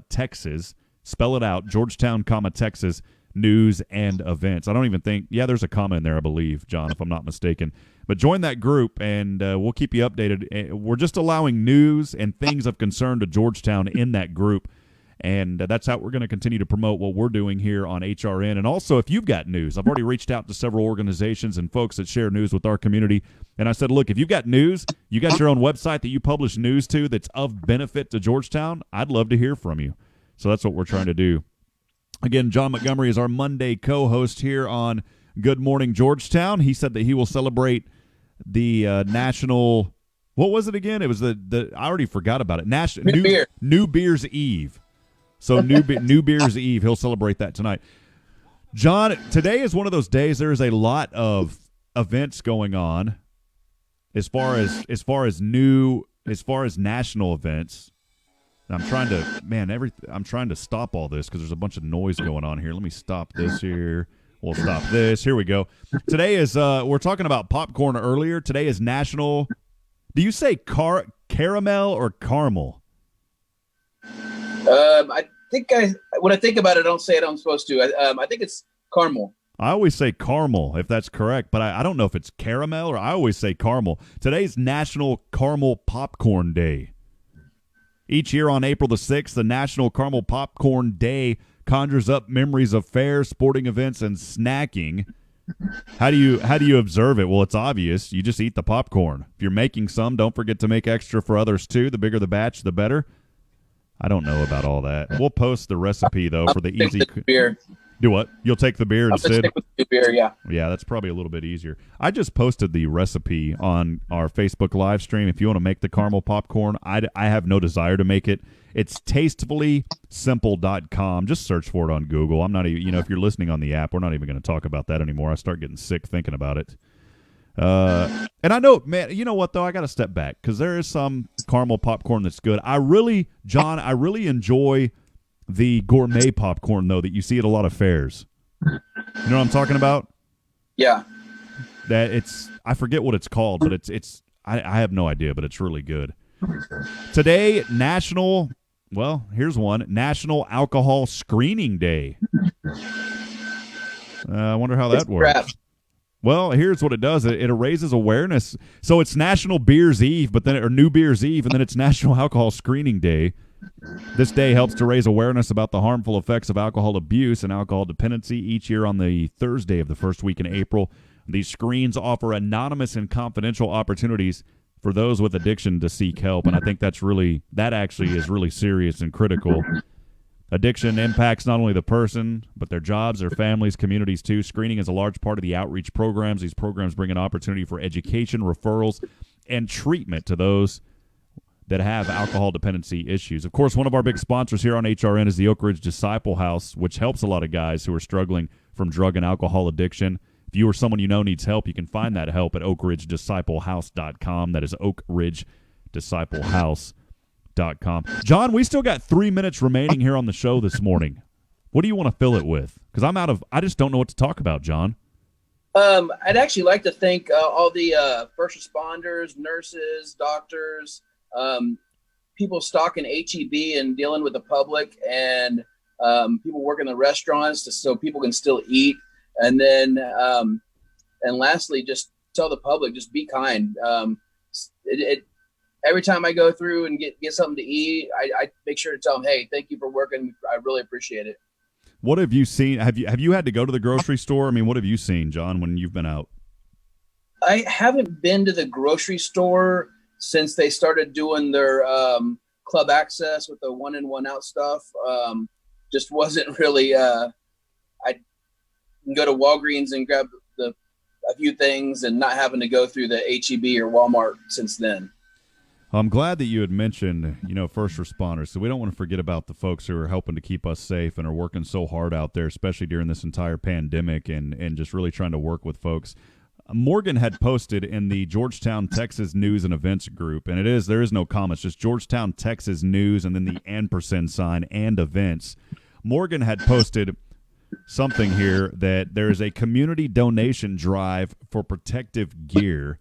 Texas. Spell it out. Georgetown, Texas. News and Events. I don't even think, there's a comma in there, I believe, John, if I'm not mistaken. But join that group, and we'll keep you updated. We're just allowing news and things of concern to Georgetown in that group, and that's how we're going to continue to promote what we're doing here on HRN. And also, if you've got news, I've already reached out to several organizations and folks that share news with our community, and I said, look, if you've got news, you got your own website that you publish news to that's of benefit to Georgetown, I'd love to hear from you. So that's what we're trying to do. Again, John Montgomery is our Monday co-host here on Good Morning Georgetown. He said that he will celebrate the national, what was it again? It was the I already forgot about it. New Beer's Eve. So New Beer's Eve. He'll celebrate that tonight. John, today is one of those days. There is a lot of events going on as far as national events. I'm trying to stop all this because there's a bunch of noise going on here. Let me stop this here. We'll stop this. Here we go. Today is we're talking about popcorn earlier. Today is National. Do you say caramel or caramel? I think when I think about it, I don't say it. I'm supposed to. I think it's caramel. I always say caramel if that's correct, but I don't know if it's caramel or I always say caramel. Today's National Caramel Popcorn Day. Each year on April the 6th, the National Caramel Popcorn Day conjures up memories of fairs, sporting events, and snacking. How do you observe it? Well, it's obvious. You just eat the popcorn. If you're making some, don't forget to make extra for others too. The bigger the batch, the better. I don't know about all that. We'll post the recipe though for the easy beer. Do what? You'll take the beer instead? Stick with the beer, yeah. Yeah, that's probably a little bit easier. I just posted the recipe on our Facebook live stream. If you want to make the caramel popcorn, I have no desire to make it. It's tastefullysimple.com. Just search for it on Google. I'm not even, if you're listening on the app, we're not even going to talk about that anymore. I start getting sick thinking about it. And I know, man, you know what, though? I got to step back because there is some caramel popcorn that's good. I really enjoy the gourmet popcorn, though, that you see at a lot of fairs. You know what I'm talking about? Yeah. I forget what it's called, but I have no idea, but it's really good. Today, here's one, National Alcohol Screening Day. I wonder how that works. Crap. Well, here's what it does. It raises awareness. So it's National Beer's Eve, New Beer's Eve, and then it's National Alcohol Screening Day. This day helps to raise awareness about the harmful effects of alcohol abuse and alcohol dependency each year on the Thursday of the first week in April. These screens offer anonymous and confidential opportunities for those with addiction to seek help, and I think that actually is really serious and critical. Addiction impacts not only the person, but their jobs, their families, communities too. Screening is a large part of the outreach programs. These programs bring an opportunity for education, referrals, and treatment to those that have alcohol dependency issues. Of course, one of our big sponsors here on HRN is the Oak Ridge Disciple House, which helps a lot of guys who are struggling from drug and alcohol addiction. If you or someone you know needs help, you can find that help at oakridgedisciplehouse.com. That is oakridgedisciplehouse.com. John, we still got 3 minutes remaining here on the show this morning. What do you want to fill it with? Because I just don't know what to talk about, John. I'd actually like to thank all the first responders, nurses, doctors, people stocking HEB and dealing with the public, and people working the restaurants so people can still eat. And then, and lastly, just tell the public, just be kind. Every time I go through and get something to eat, I make sure to tell them, hey, thank you for working. I really appreciate it. What have you seen? Have you had to go to the grocery store? I mean, what have you seen, John, when you've been out? I haven't been to the grocery store since they started doing their club access with the 1 in 1 out stuff. Just wasn't really. I can go to Walgreens and grab a few things and not having to go through the HEB or Walmart since then. I'm glad that you had mentioned, first responders. So we don't want to forget about the folks who are helping to keep us safe and are working so hard out there, especially during this entire pandemic and just really trying to work with folks. Morgan had posted in the Georgetown, Texas News and Events group, and there is no comments, just Georgetown, Texas News, and then the ampersand sign and events. Morgan had posted something here that there is a community donation drive for protective gear.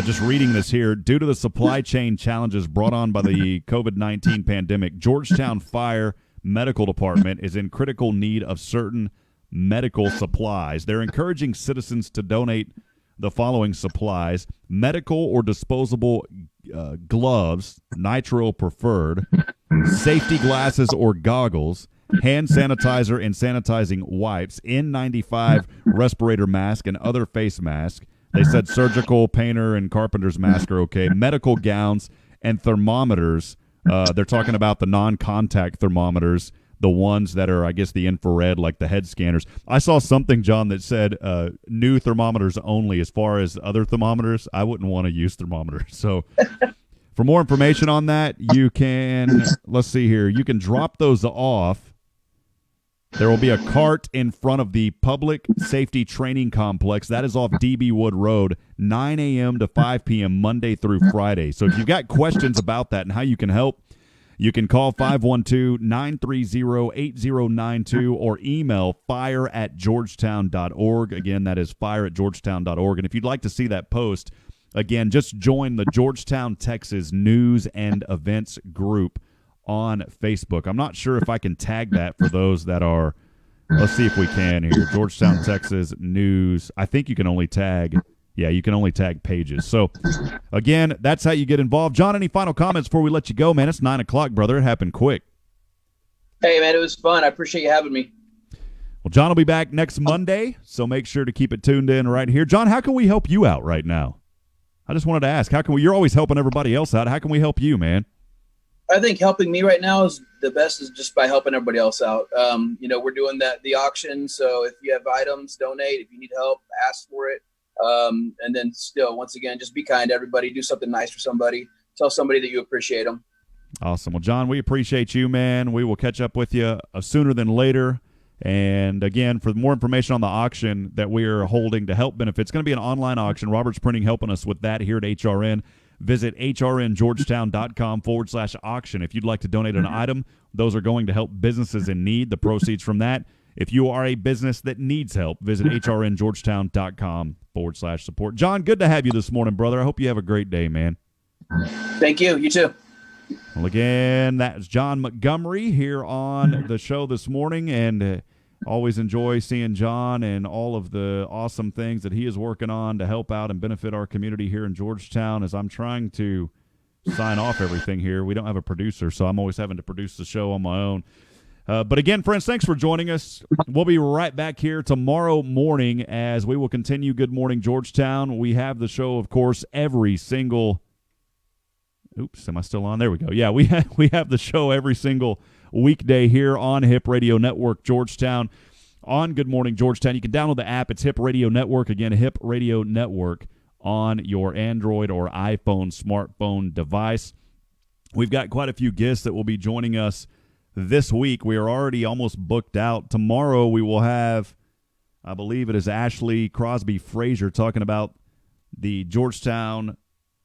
Just reading this here, due to the supply chain challenges brought on by the COVID-19 pandemic, Georgetown Fire Medical Department is in critical need of certain medical supplies. They're encouraging citizens to donate the following supplies: medical or disposable gloves, nitrile preferred, safety glasses or goggles, hand sanitizer and sanitizing wipes, N95 respirator mask and other face masks. They said surgical, painter, and carpenter's mask are okay. Medical gowns and thermometers. They're talking about the non-contact thermometers, the ones that are, I guess, the infrared, like the head scanners. I saw something, John, that said new thermometers only. As far as other thermometers, I wouldn't want to use thermometers. So for more information on that, you can, let's see here, you can drop those off. There will be a cart in front of the Public Safety Training Complex. That is off DB Wood Road, 9 a.m. to 5 p.m. Monday through Friday. So if you've got questions about that and how you can help, you can call 512-930-8092 or email fire@georgetown.org. Again, that is fire@georgetown.org. And if you'd like to see that post, again, just join the Georgetown, Texas News and Events group on Facebook. I'm not sure if I can tag that for those that are, let's see if we can here. Georgetown, Texas News. I think you can only tag, you can only tag pages. So, again, that's how you get involved. John, any final comments before we let you go, man? It's 9 o'clock, brother. It happened quick. Hey, man, it was fun. I appreciate you having me. Well, John will be back next Monday, so make sure to keep it tuned in right here. John, how can we help you out right now? I just wanted to ask, how can we? You're always helping everybody else out. How can we help you, man? I think helping me right now is the best, is just by helping everybody else out. We're doing the auction. So if you have items, donate. If you need help, ask for it. And then still, once again, just be kind to everybody. Do something nice for somebody. Tell somebody that you appreciate them. Awesome. Well, John, we appreciate you, man. We will catch up with you sooner than later. And again, for more information on the auction that we are holding to help benefit, it's going to be an online auction. Robert's Printing helping us with that here at HRN. Visit hrngeorgetown.com/auction. If you'd like to donate an item, those are going to help businesses in need. The proceeds from that. If you are a business that needs help, visit hrngeorgetown.com/support. John, good to have you this morning, brother. I hope you have a great day, man. Thank you. You too. Well, again, that is John Montgomery here on the show this morning, and always enjoy seeing John and all of the awesome things that he is working on to help out and benefit our community here in Georgetown. As I'm trying to sign off everything here, we don't have a producer, so I'm always having to produce the show on my own. But again, friends, thanks for joining us. We'll be right back here tomorrow morning as we will continue Good Morning Georgetown. We have the show, of course, every single – oops, am I still on? There we go. Yeah, we have the show every single weekday here on Hip Radio Network Georgetown on Good Morning Georgetown. You can download the app. It's Hip Radio Network. Again, Hip Radio Network on your Android or iPhone smartphone device. We've got quite a few guests that will be joining us this week. We are already almost booked out. Tomorrow we will have, I believe it is Ashley Crosby Frazier talking about the Georgetown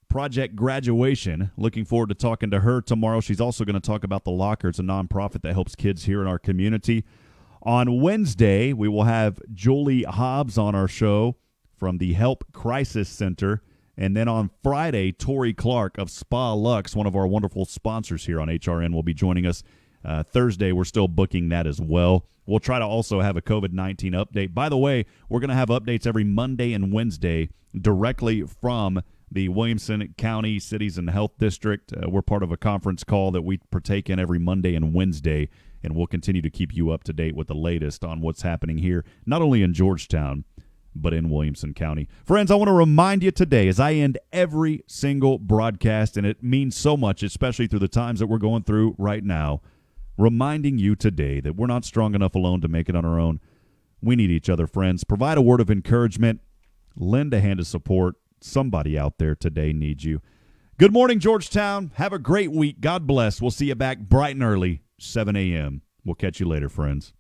Project graduation. Looking forward to talking to her tomorrow. She's also going to talk about The Locker. It's a nonprofit that helps kids here in our community. On Wednesday, we will have Julie Hobbs on our show from the Help Crisis Center And then on Friday, Tori Clark of Spa Lux, one of our wonderful sponsors here on HRN, will be joining us. Thursday, we're still booking that as well. We'll try to also have a COVID-19 update. By the way, we're going to have updates every Monday and Wednesday directly from the Williamson County Cities and Health District. We're part of a conference call that we partake in every Monday and Wednesday, and we'll continue to keep you up to date with the latest on what's happening here, not only in Georgetown, but in Williamson County. Friends, I want to remind you today, as I end every single broadcast, and it means so much, especially through the times that we're going through right now, reminding you today that we're not strong enough alone to make it on our own. We need each other, friends. Provide a word of encouragement. Lend a hand of support. Somebody out there today needs you. Good morning, Georgetown. Have a great week. God bless. We'll see you back bright and early, 7 a.m. We'll catch you later, friends.